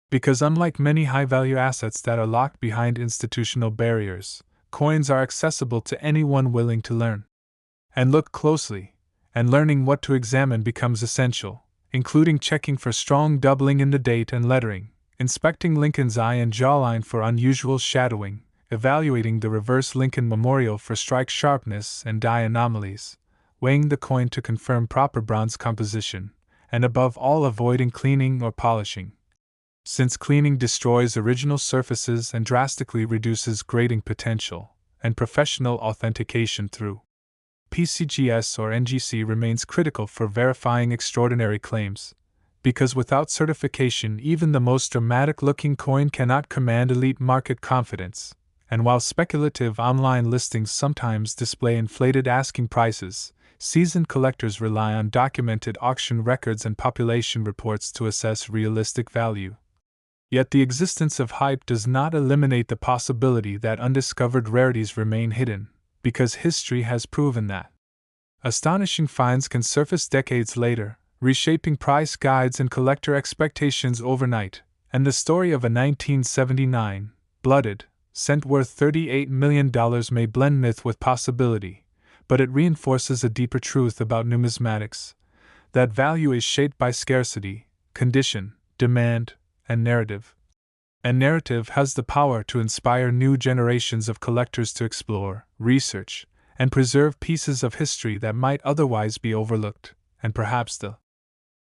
Because unlike many high-value assets that are locked behind institutional barriers, coins are accessible to anyone willing to learn and look closely, and learning what to examine becomes essential, including checking for strong doubling in the date and lettering, inspecting Lincoln's eye and jawline for unusual shadowing, evaluating the reverse Lincoln Memorial for strike sharpness and die anomalies, weighing the coin to confirm proper bronze composition, and above all avoiding cleaning or polishing, since cleaning destroys original surfaces and drastically reduces grading potential, and professional authentication through PCGS or NGC remains critical for verifying extraordinary claims, because without certification even the most dramatic-looking coin cannot command elite market confidence, and while speculative online listings sometimes display inflated asking prices, seasoned collectors rely on documented auction records and population reports to assess realistic value. Yet the existence of hype does not eliminate the possibility that undiscovered rarities remain hidden, because history has proven that astonishing finds can surface decades later, reshaping price guides and collector expectations overnight, and the story of a 1979 blooded cent worth $38 million may blend myth with possibility, but it reinforces a deeper truth about numismatics: that value is shaped by scarcity, condition, demand, and narrative. And narrative has the power to inspire new generations of collectors to explore, research, and preserve pieces of history that might otherwise be overlooked. And perhaps the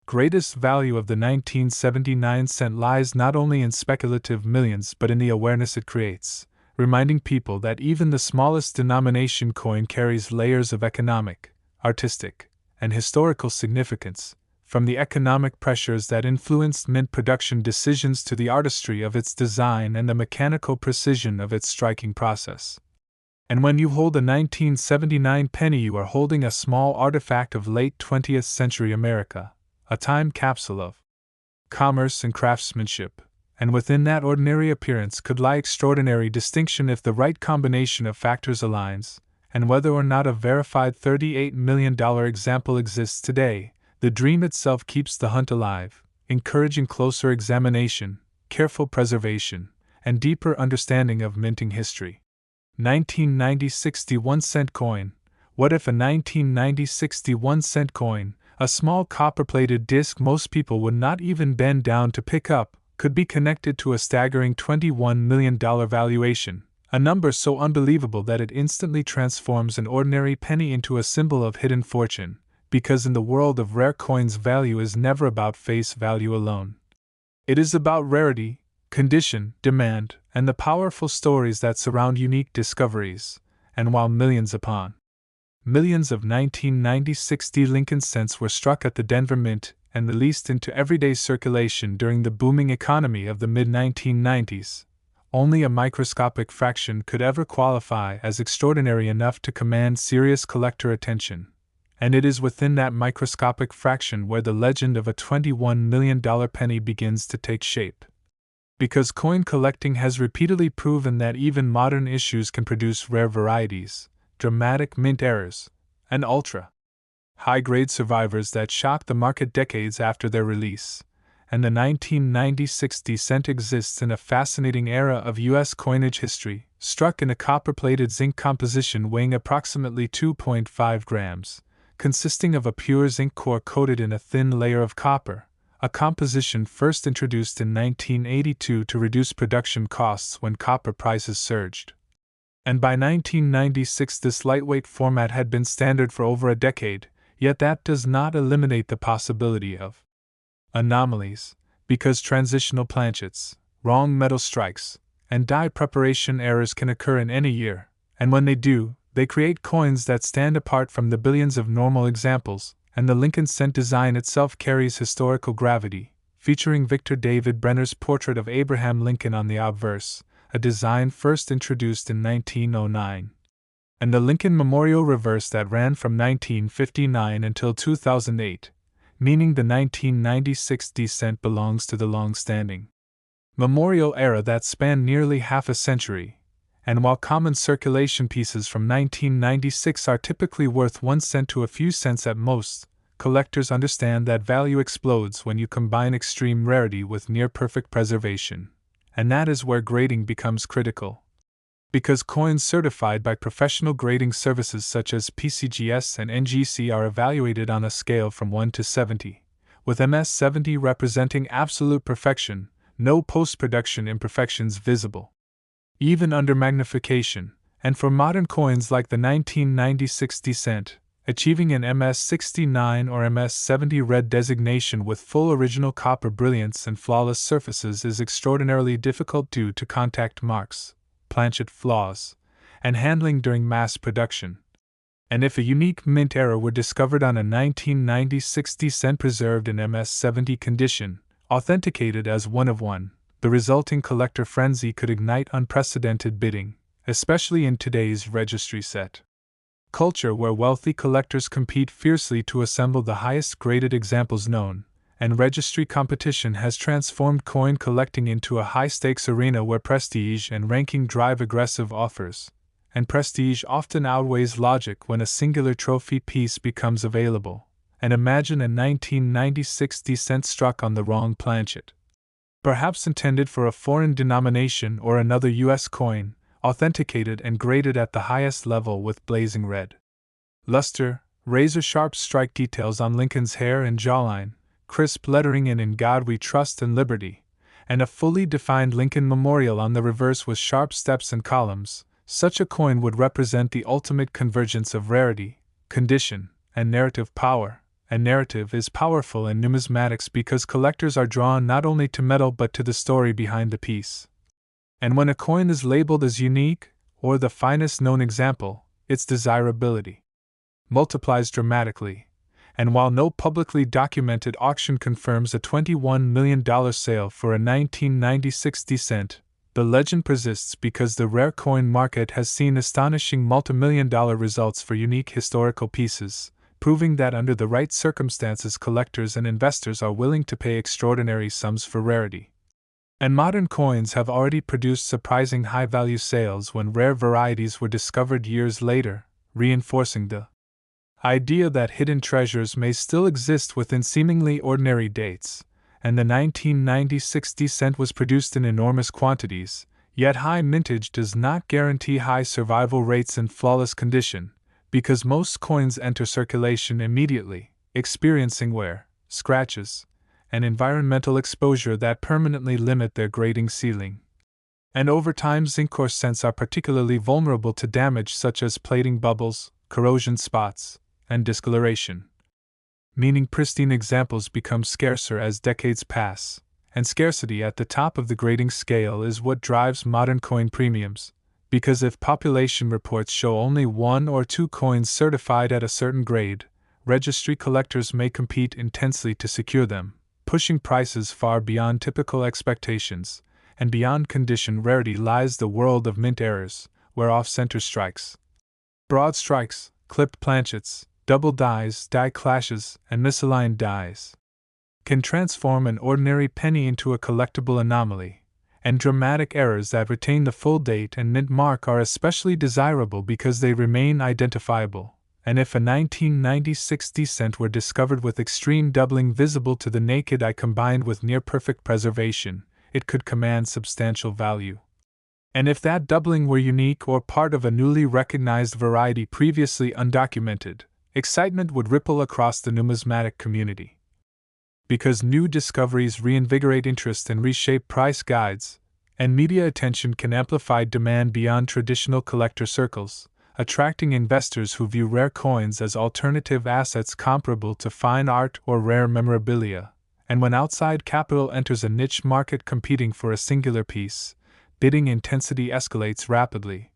greatest value of the 1979 cent lies not only in speculative millions but in the awareness it creates, reminding people that even the smallest denomination coin carries layers of economic, artistic, and historical significance, from the economic pressures that influenced mint production decisions to the artistry of its design and the mechanical precision of its striking process. And when you hold a 1979 penny, you are holding a small artifact of late 20th century America, a time capsule of commerce and craftsmanship, and within that ordinary appearance could lie extraordinary distinction if the right combination of factors aligns, and whether or not a verified $38 million example exists today, the dream itself keeps the hunt alive, encouraging closer examination, careful preservation, and deeper understanding of minting history. 1990 61-cent coin. What if a 1990 61-cent coin, a small copper-plated disc most people would not even bend down to pick up, could be connected to a staggering $21 million valuation, a number so unbelievable that it instantly transforms an ordinary penny into a symbol of hidden fortune, because in the world of rare coins value is never about face value alone. It is about rarity, condition, demand, and the powerful stories that surround unique discoveries, and while millions upon millions of 1990 60 Lincoln cents were struck at the Denver Mint and released into everyday circulation during the booming economy of the mid-1990s, only a microscopic fraction could ever qualify as extraordinary enough to command serious collector attention, and it is within that microscopic fraction where the legend of a $21 million penny begins to take shape. Because coin collecting has repeatedly proven that even modern issues can produce rare varieties, dramatic mint errors, and ultra-high-grade survivors that shock the market decades after their release, and the 1990 60 cent exists in a fascinating era of U.S. coinage history, struck in a copper-plated zinc composition weighing approximately 2.5 grams, consisting of a pure zinc core coated in a thin layer of copper, a composition first introduced in 1982 to reduce production costs when copper prices surged. And by 1996 this lightweight format had been standard for over a decade, yet that does not eliminate the possibility of anomalies, because transitional planchets, wrong metal strikes, and die preparation errors can occur in any year, and when they do, they create coins that stand apart from the billions of normal examples, and the Lincoln cent design itself carries historical gravity, featuring Victor David Brenner's portrait of Abraham Lincoln on the obverse, a design first introduced in 1909. And the Lincoln Memorial reverse that ran from 1959 until 2008, meaning the 1990 60 cent belongs to the long-standing Memorial era that spanned nearly half a century, and while common circulation pieces from 1996 are typically worth 1 cent to a few cents at most, collectors understand that value explodes when you combine extreme rarity with near-perfect preservation. And that is where grading becomes critical. Because coins certified by professional grading services such as PCGS and NGC are evaluated on a scale from 1 to 70, with MS 70 representing absolute perfection, no post-production imperfections visible, even under magnification, and for modern coins like the 1990 60 cent, achieving an MS 69 or MS 70 red designation with full original copper brilliance and flawless surfaces is extraordinarily difficult due to contact marks, planchet flaws, and handling during mass production. And if a unique mint error were discovered on a 1990 60 cent preserved in MS 70 condition, authenticated as one of one, the resulting collector frenzy could ignite unprecedented bidding, especially in today's registry set culture where wealthy collectors compete fiercely to assemble the highest graded examples known, and registry competition has transformed coin collecting into a high-stakes arena where prestige and ranking drive aggressive offers, and prestige often outweighs logic when a singular trophy piece becomes available. And imagine a 1990 60 cent struck on the wrong planchet, perhaps intended for a foreign denomination or another U.S. coin, authenticated and graded at the highest level with blazing red luster, razor-sharp strike details on Lincoln's hair and jawline, crisp lettering in God We Trust and Liberty, and a fully defined Lincoln Memorial on the reverse with sharp steps and columns. Such a coin would represent the ultimate convergence of rarity, condition, and narrative power, and narrative is powerful in numismatics because collectors are drawn not only to metal but to the story behind the piece. And when a coin is labeled as unique, or the finest known example, its desirability multiplies dramatically, and while no publicly documented auction confirms a $21 million sale for a 1990 60 cent, the legend persists because the rare coin market has seen astonishing multimillion-dollar results for unique historical pieces, proving that under the right circumstances collectors and investors are willing to pay extraordinary sums for rarity. And modern coins have already produced surprising high-value sales when rare varieties were discovered years later, reinforcing the idea that hidden treasures may still exist within seemingly ordinary dates, and the 1990 60 cent was produced in enormous quantities, Yet high mintage does not guarantee high survival rates in flawless condition, because most coins enter circulation immediately, experiencing wear, scratches, and environmental exposure that permanently limit their grading ceiling. And over time, zinc ore cents are particularly vulnerable to damage such as plating bubbles, corrosion spots, and discoloration. Meaning pristine examples become scarcer as decades pass, and scarcity at the top of the grading scale is what drives modern coin premiums, because if population reports show only 1 or 2 coins certified at a certain grade, registry collectors may compete intensely to secure them, pushing prices far beyond typical expectations, and beyond condition rarity lies the world of mint errors, where off-center strikes, broad strikes, clipped planchets, double dies, die clashes, and misaligned dies can transform an ordinary penny into a collectible anomaly, and dramatic errors that retain the full date and mint mark are especially desirable because they remain identifiable, and if a 1990 60 cent were discovered with extreme doubling visible to the naked eye combined with near-perfect preservation, it could command substantial value. And if that doubling were unique or part of a newly recognized variety previously undocumented, excitement would ripple across the numismatic community. Because new discoveries reinvigorate interest and reshape price guides, and media attention can amplify demand beyond traditional collector circles, attracting investors who view rare coins as alternative assets comparable to fine art or rare memorabilia. And when outside capital enters a niche market competing for a singular piece, bidding intensity escalates rapidly.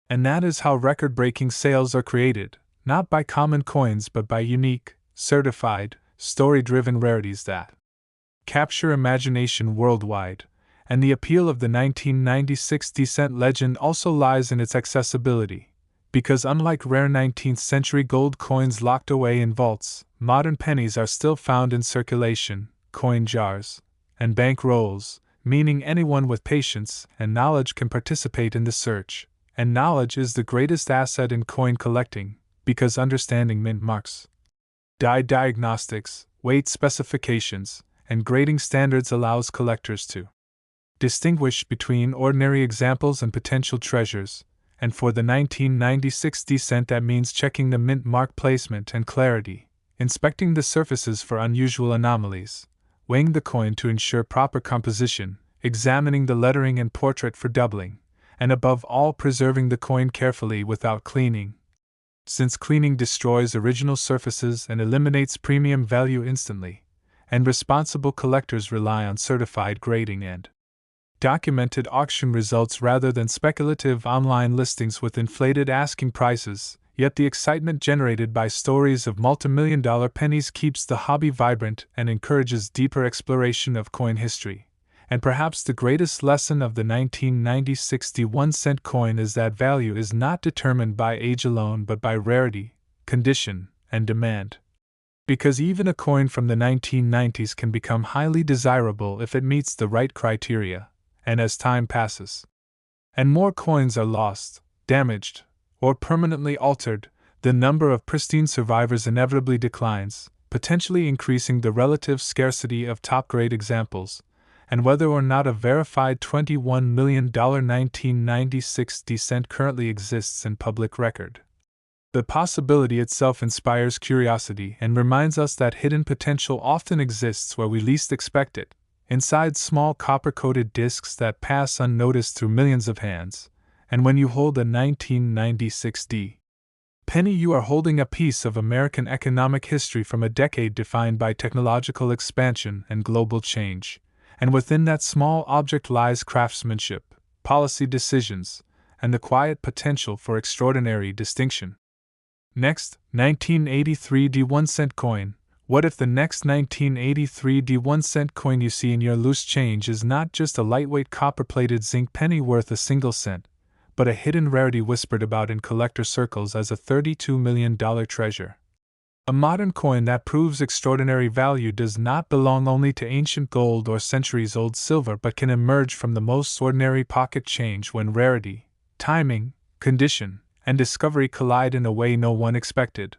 And that is how record-breaking sales are created, not by common coins but by unique, certified, story-driven rarities that capture imagination worldwide. And the appeal of the 1990 60-cent legend also lies in its accessibility, because unlike rare 19th-century gold coins locked away in vaults, modern pennies are still found in circulation, coin jars, and bank rolls, meaning anyone with patience and knowledge can participate in the search. And knowledge is the greatest asset in coin collecting, because understanding mint marks, die diagnostics, weight specifications, and grading standards allows collectors to distinguish between ordinary examples and potential treasures, and for the 1990 60 cent that means checking the mint mark placement and clarity, inspecting the surfaces for unusual anomalies, weighing the coin to ensure proper composition, examining the lettering and portrait for doubling, and above all preserving the coin carefully without cleaning, since cleaning destroys original surfaces and eliminates premium value instantly, and responsible collectors rely on certified grading and documented auction results rather than speculative online listings with inflated asking prices. Yet the excitement generated by stories of multimillion-dollar pennies keeps the hobby vibrant and encourages deeper exploration of coin history. And perhaps the greatest lesson of the 1990 61-cent coin is that value is not determined by age alone but by rarity, condition, and demand. Because even a coin from the 1990s can become highly desirable if it meets the right criteria, and as time passes, and more coins are lost, damaged, or permanently altered, the number of pristine survivors inevitably declines, potentially increasing the relative scarcity of top-grade examples, and whether or not a verified $21 million 1990 60 cent currently exists in public record. The possibility itself inspires curiosity and reminds us that hidden potential often exists where we least expect it, inside small copper-coated discs that pass unnoticed through millions of hands. And when you hold a 1990 60 penny, you are holding a piece of American economic history from a decade defined by technological expansion and global change. And within that small object lies craftsmanship, policy decisions, and the quiet potential for extraordinary distinction. Next, 1983 D1-cent coin. What if the next 1983 D1-cent coin you see in your loose change is not just a lightweight copper-plated zinc penny worth a single cent, but a hidden rarity whispered about in collector circles as a $32 million treasure? A modern coin that proves extraordinary value does not belong only to ancient gold or centuries-old silver but can emerge from the most ordinary pocket change when rarity, timing, condition, and discovery collide in a way no one expected.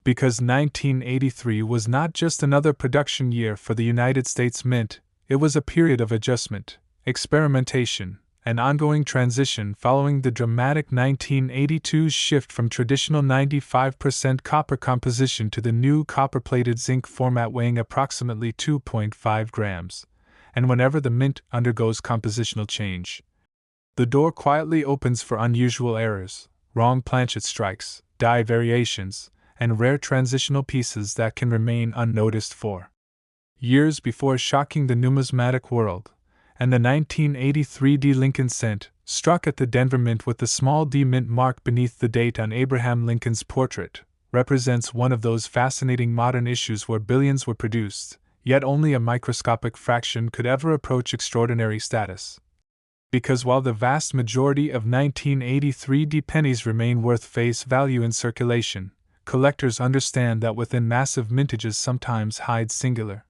Because 1983 was not just another production year for the United States Mint, it was a period of adjustment, experimentation, an ongoing transition following the dramatic 1982 shift from traditional 95% copper composition to the new copper-plated zinc format weighing approximately 2.5 grams, and whenever the mint undergoes compositional change, the door quietly opens for unusual errors, wrong planchet strikes, die variations, and rare transitional pieces that can remain unnoticed for years before shocking the numismatic world. And the 1983 D Lincoln cent, struck at the Denver Mint with the small d mint mark beneath the date on Abraham Lincoln's portrait, represents one of those fascinating modern issues where billions were produced, yet only a microscopic fraction could ever approach extraordinary status. Because while the vast majority of 1983 D pennies remain worth face value in circulation, collectors understand that within massive mintages sometimes hide singular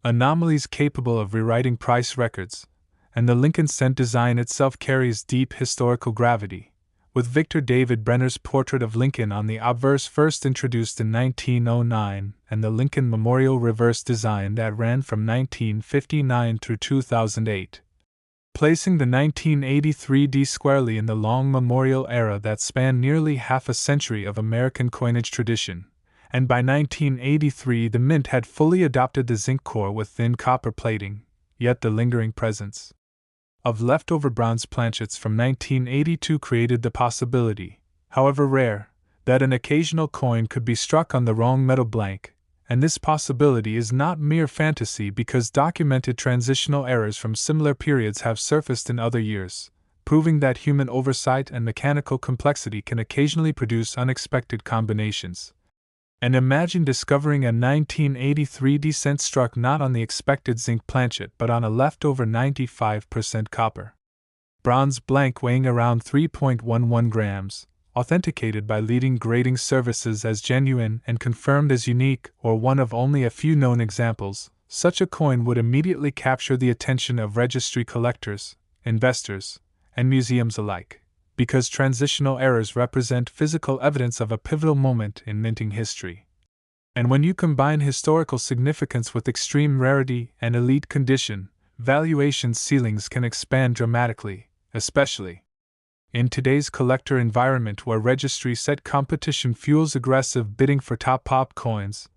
anomalies capable of rewriting price records, and the Lincoln cent design itself carries deep historical gravity, with Victor David Brenner's portrait of Lincoln on the obverse first introduced in 1909 and the Lincoln Memorial reverse design that ran from 1959 through 2008, placing the 1983 D squarely in the long memorial era that spanned nearly half a century of American coinage tradition. And by 1983 the mint had fully adopted the zinc core with thin copper plating, yet the lingering presence of leftover bronze planchets from 1982 created the possibility, however rare, that an occasional coin could be struck on the wrong metal blank, and this possibility is not mere fantasy because documented transitional errors from similar periods have surfaced in other years, proving that human oversight and mechanical complexity can occasionally produce unexpected combinations. And imagine discovering a 1983 D cent struck not on the expected zinc planchet but on a leftover 95% copper bronze blank weighing around 3.11 grams, authenticated by leading grading services as genuine and confirmed as unique or one of only a few known examples. Such a coin would immediately capture the attention of registry collectors, investors, and museums alike, because transitional errors represent physical evidence of a pivotal moment in minting history. And when you combine historical significance with extreme rarity and elite condition, valuation ceilings can expand dramatically, especially in today's collector environment where registry set competition fuels aggressive bidding for top pop coins,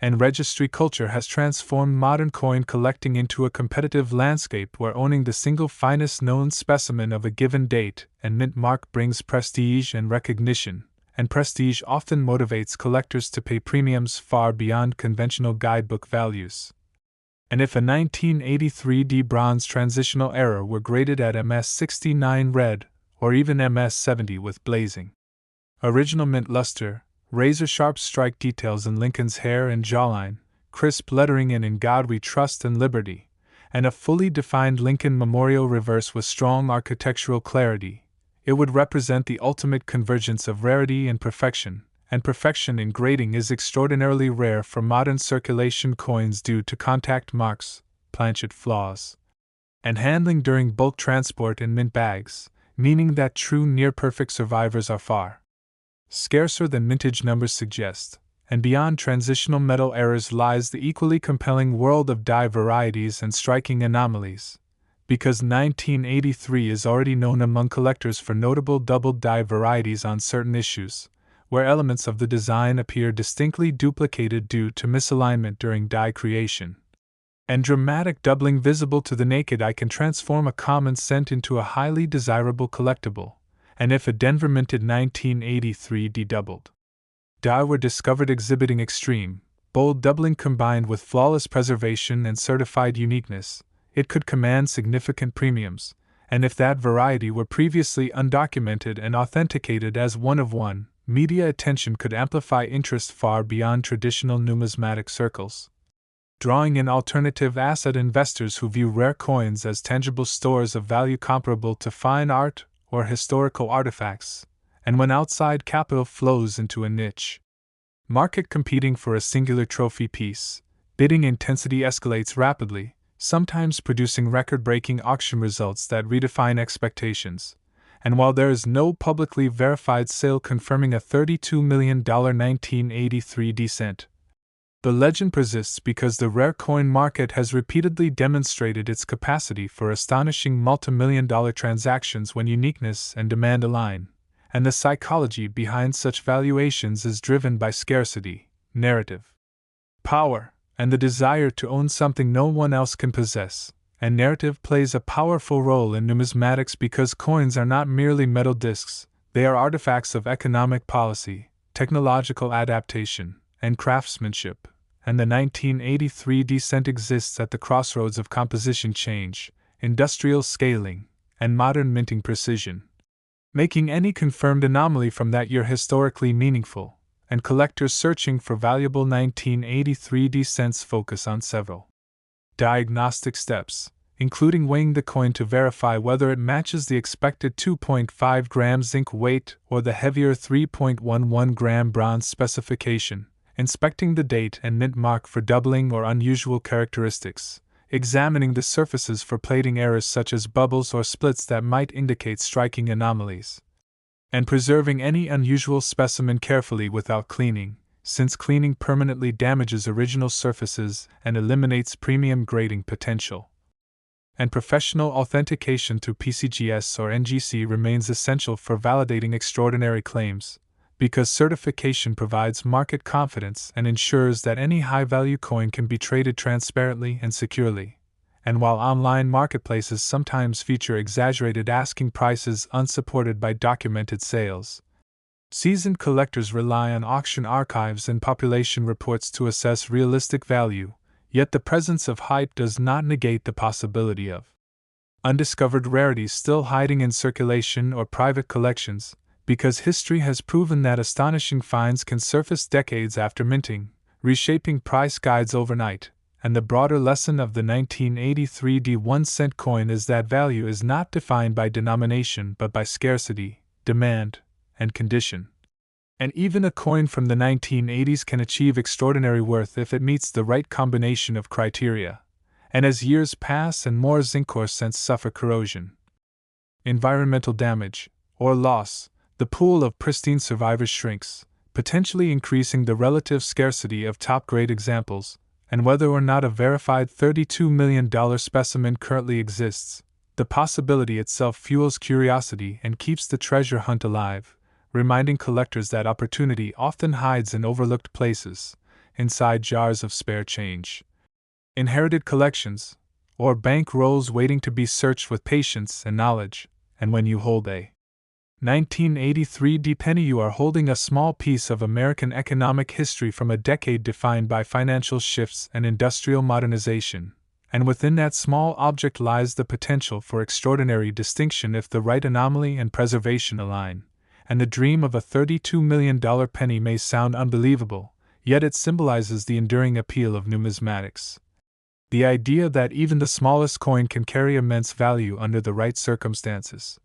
and registry culture has transformed modern coin collecting into a competitive landscape where owning the single finest known specimen of a given date and mint mark brings prestige and recognition, and prestige often motivates collectors to pay premiums far beyond conventional guidebook values. And if a 1983 D bronze transitional error were graded at MS69 red, or even MS70 with blazing original mint luster, razor-sharp strike details in Lincoln's hair and jawline, crisp lettering in God We Trust and Liberty, and a fully defined Lincoln Memorial reverse with strong architectural clarity, it would represent the ultimate convergence of rarity and perfection in grading is extraordinarily rare for modern circulation coins due to contact marks, planchet flaws, and handling during bulk transport in mint bags, meaning that true near-perfect survivors are far scarcer than mintage numbers suggest, and beyond transitional metal errors lies the equally compelling world of die varieties and striking anomalies, because 1983 is already known among collectors for notable double die varieties on certain issues, where elements of the design appear distinctly duplicated due to misalignment during die creation. And dramatic doubling visible to the naked eye can transform a common cent into a highly desirable collectible. And if a Denver minted 1983 D doubled die were discovered exhibiting extreme, bold doubling combined with flawless preservation and certified uniqueness, it could command significant premiums, and if that variety were previously undocumented and authenticated as one of one, media attention could amplify interest far beyond traditional numismatic circles, drawing in alternative asset investors who view rare coins as tangible stores of value comparable to fine art or historical artifacts, and when outside capital flows into a niche market competing for a singular trophy piece, bidding intensity escalates rapidly, sometimes producing record-breaking auction results that redefine expectations. And while there is no publicly verified sale confirming a $32 million 1983 D cent, The legend persists because the rare coin market has repeatedly demonstrated its capacity for astonishing multimillion-dollar transactions when uniqueness and demand align, and the psychology behind such valuations is driven by scarcity, narrative, power, and the desire to own something no one else can possess. And narrative plays a powerful role in numismatics because coins are not merely metal discs, they are artifacts of economic policy, technological adaptation, and craftsmanship, and the 1983 descent exists at the crossroads of composition change, industrial scaling, and modern minting precision, making any confirmed anomaly from that year historically meaningful, and collectors searching for valuable 1983 descents focus on several diagnostic steps, including weighing the coin to verify whether it matches the expected 2.5 gram zinc weight or the heavier 3.11 gram bronze specification, inspecting the date and mint mark for doubling or unusual characteristics, examining the surfaces for plating errors such as bubbles or splits that might indicate striking anomalies, and preserving any unusual specimen carefully without cleaning, since cleaning permanently damages original surfaces and eliminates premium grading potential. And professional authentication through PCGS or NGC remains essential for validating extraordinary claims, because certification provides market confidence and ensures that any high-value coin can be traded transparently and securely. And while online marketplaces sometimes feature exaggerated asking prices unsupported by documented sales, seasoned collectors rely on auction archives and population reports to assess realistic value, yet the presence of hype does not negate the possibility of undiscovered rarities still hiding in circulation or private collections, because history has proven that astonishing finds can surface decades after minting, reshaping price guides overnight. And the broader lesson of the 1983 D1-cent coin is that value is not defined by denomination but by scarcity, demand, and condition. And even a coin from the 1980s can achieve extraordinary worth if it meets the right combination of criteria. And as years pass and more zinc ore cents suffer corrosion, environmental damage, or loss, the pool of pristine survivors shrinks, potentially increasing the relative scarcity of top-grade examples. And whether or not a verified $32 million specimen currently exists, the possibility itself fuels curiosity and keeps the treasure hunt alive, reminding collectors that opportunity often hides in overlooked places, inside jars of spare change, inherited collections, or bank rolls waiting to be searched with patience and knowledge. And when you hold a 1983 D penny, you are holding a small piece of American economic history from a decade defined by financial shifts and industrial modernization, and within that small object lies the potential for extraordinary distinction if the right anomaly and preservation align. And the dream of a $32 million penny may sound unbelievable, yet it symbolizes the enduring appeal of numismatics. The idea that even the smallest coin can carry immense value under the right circumstances.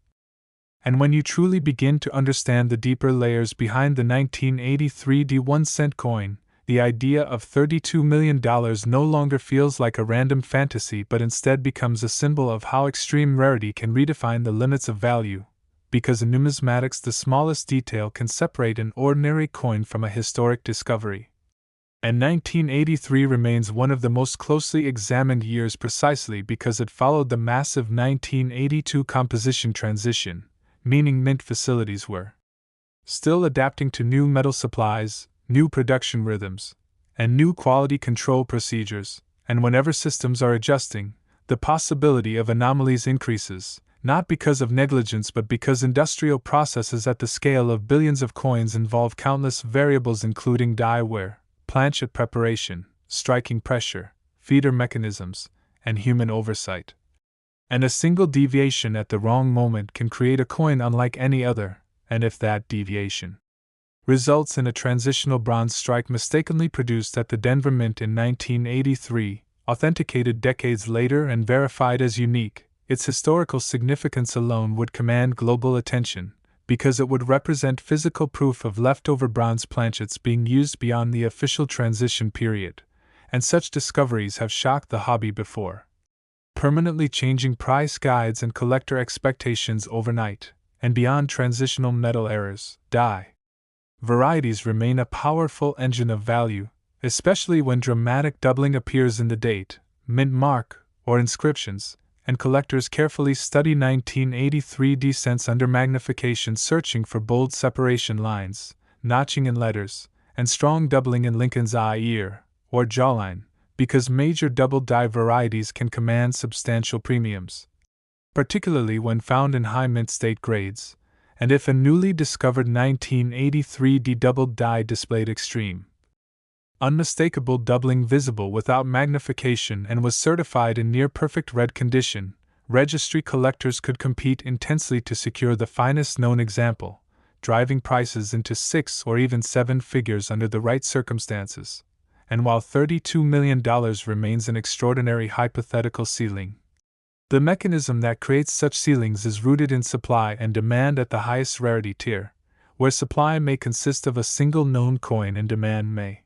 And when you truly begin to understand the deeper layers behind the 1983 D1-cent coin, the idea of $32 million no longer feels like a random fantasy but instead becomes a symbol of how extreme rarity can redefine the limits of value, because in numismatics the smallest detail can separate an ordinary coin from a historic discovery. And 1983 remains one of the most closely examined years precisely because it followed the massive 1982 composition transition, meaning mint facilities were still adapting to new metal supplies, new production rhythms, and new quality control procedures, and whenever systems are adjusting, the possibility of anomalies increases, not because of negligence but because industrial processes at the scale of billions of coins involve countless variables including die wear, planchet preparation, striking pressure, feeder mechanisms, and human oversight. And a single deviation at the wrong moment can create a coin unlike any other, and if that deviation results in a transitional bronze strike mistakenly produced at the Denver Mint in 1983, authenticated decades later and verified as unique, its historical significance alone would command global attention, because it would represent physical proof of leftover bronze planchets being used beyond the official transition period, and such discoveries have shocked the hobby before, permanently changing price guides and collector expectations overnight, and beyond transitional metal errors, die varieties remain a powerful engine of value, especially when dramatic doubling appears in the date, mint mark, or inscriptions, and collectors carefully study 1983 cents under magnification, searching for bold separation lines, notching in letters, and strong doubling in Lincoln's eye, ear, or jawline, because major double die varieties can command substantial premiums, particularly when found in high mint state grades, and if a newly discovered 1983 double die displayed extreme, unmistakable doubling visible without magnification and was certified in near-perfect red condition, registry collectors could compete intensely to secure the finest known example, driving prices into 6 or even 7 figures under the right circumstances. And while $32 million remains an extraordinary hypothetical ceiling, the mechanism that creates such ceilings is rooted in supply and demand at the highest rarity tier, where supply may consist of a single known coin and demand may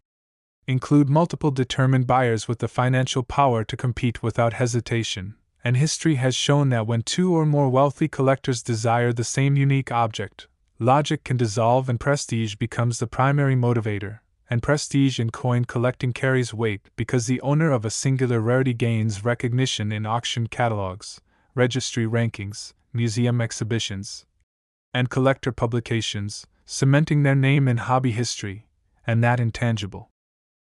include multiple determined buyers with the financial power to compete without hesitation, and history has shown that when 2 or more wealthy collectors desire the same unique object, logic can dissolve and prestige becomes the primary motivator, and prestige in coin collecting carries weight because the owner of a singular rarity gains recognition in auction catalogs, registry rankings, museum exhibitions, and collector publications, cementing their name in hobby history, and that intangible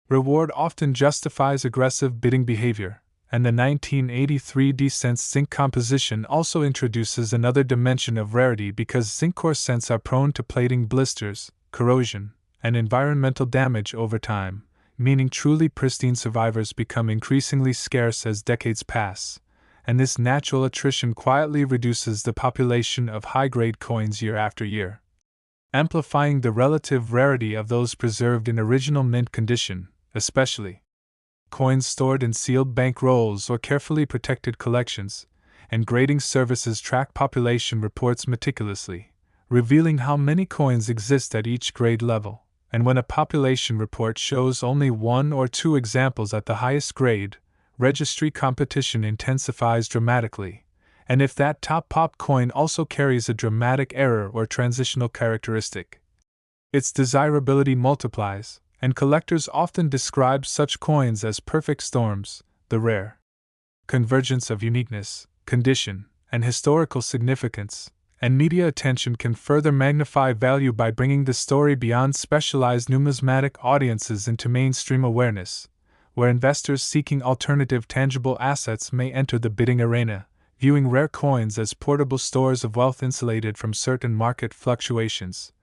reward often justifies aggressive bidding behavior, and the 1983 cents zinc composition also introduces another dimension of rarity because zinc core cents are prone to plating blisters, corrosion, and environmental damage over time, meaning truly pristine survivors become increasingly scarce as decades pass, and this natural attrition quietly reduces the population of high-grade coins year after year, amplifying the relative rarity of those preserved in original mint condition, especially coins stored in sealed bank rolls or carefully protected collections, and grading services track population reports meticulously, revealing how many coins exist at each grade level, and when a population report shows only 1 or 2 examples at the highest grade, registry competition intensifies dramatically, and if that top pop coin also carries a dramatic error or transitional characteristic, its desirability multiplies, and collectors often describe such coins as perfect storms, the rare convergence of uniqueness, condition, and historical significance, and media attention can further magnify value by bringing the story beyond specialized numismatic audiences into mainstream awareness, where investors seeking alternative tangible assets may enter the bidding arena, viewing rare coins as portable stores of wealth insulated from certain market fluctuations.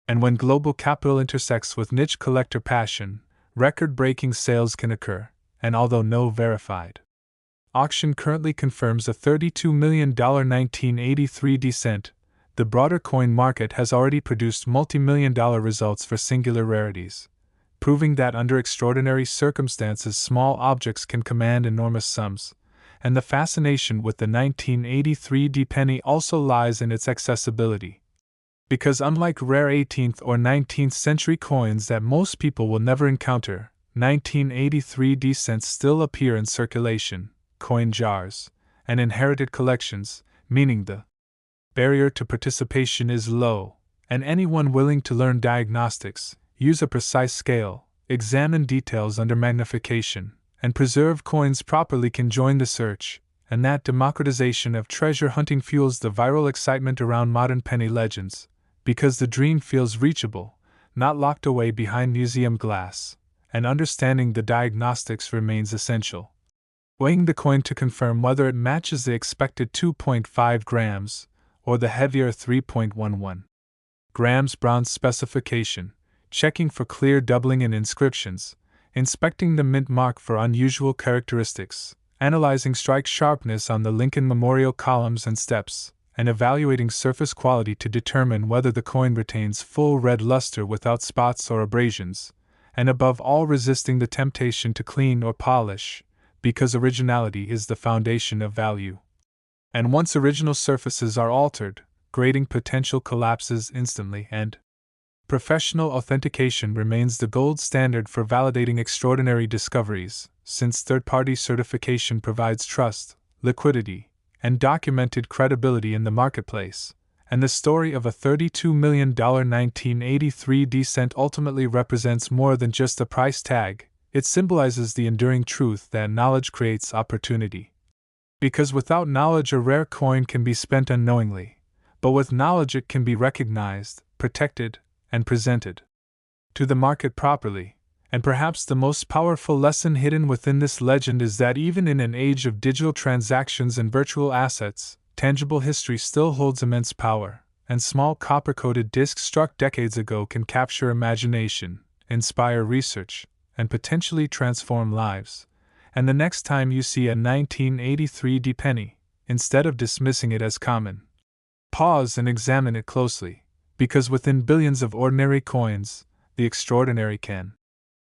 And when global capital intersects with niche collector passion, record-breaking sales can occur, and although no verified auction currently confirms a $32 million 1983 cent, the broader coin market has already produced multi-million-dollar results for singular rarities, proving that under extraordinary circumstances small objects can command enormous sums, and the fascination with the 1983 penny also lies in its accessibility. Because unlike rare 18th or 19th century coins that most people will never encounter, 1983 cents still appear in circulation, coin jars, and inherited collections, meaning the barrier to participation is low, and anyone willing to learn diagnostics, use a precise scale, examine details under magnification, and preserve coins properly can join the search, and that democratization of treasure hunting fuels the viral excitement around modern penny legends, because the dream feels reachable, not locked away behind museum glass, and understanding the diagnostics remains essential. Weighing the coin to confirm whether it matches the expected 2.5 grams, or the heavier 3.11 grams bronze specification, checking for clear doubling in inscriptions, inspecting the mint mark for unusual characteristics, analyzing strike sharpness on the Lincoln Memorial columns and steps, and evaluating surface quality to determine whether the coin retains full red luster without spots or abrasions, and above all resisting the temptation to clean or polish, because originality is the foundation of value. And once original surfaces are altered, grading potential collapses instantly, and professional authentication remains the gold standard for validating extraordinary discoveries, since third-party certification provides trust, liquidity, and documented credibility in the marketplace, and the story of a $32 million 1983 cent ultimately represents more than just a price tag. It symbolizes the enduring truth that knowledge creates opportunity. Because without knowledge, a rare coin can be spent unknowingly, but with knowledge, it can be recognized, protected, and presented to the market properly. And perhaps the most powerful lesson hidden within this legend is that even in an age of digital transactions and virtual assets, tangible history still holds immense power, and small copper-coated discs struck decades ago can capture imagination, inspire research, and potentially transform lives. And the next time you see a 1983 penny, instead of dismissing it as common, pause and examine it closely, because within billions of ordinary coins, the extraordinary can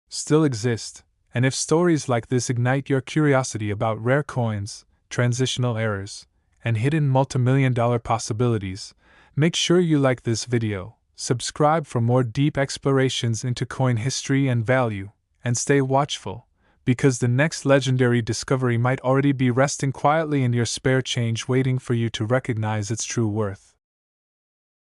still exist. And if stories like this ignite your curiosity about rare coins, transitional errors, and hidden multimillion-dollar possibilities, make sure you like this video, subscribe for more deep explorations into coin history and value, and stay watchful, because the next legendary discovery might already be resting quietly in your spare change, waiting for you to recognize its true worth.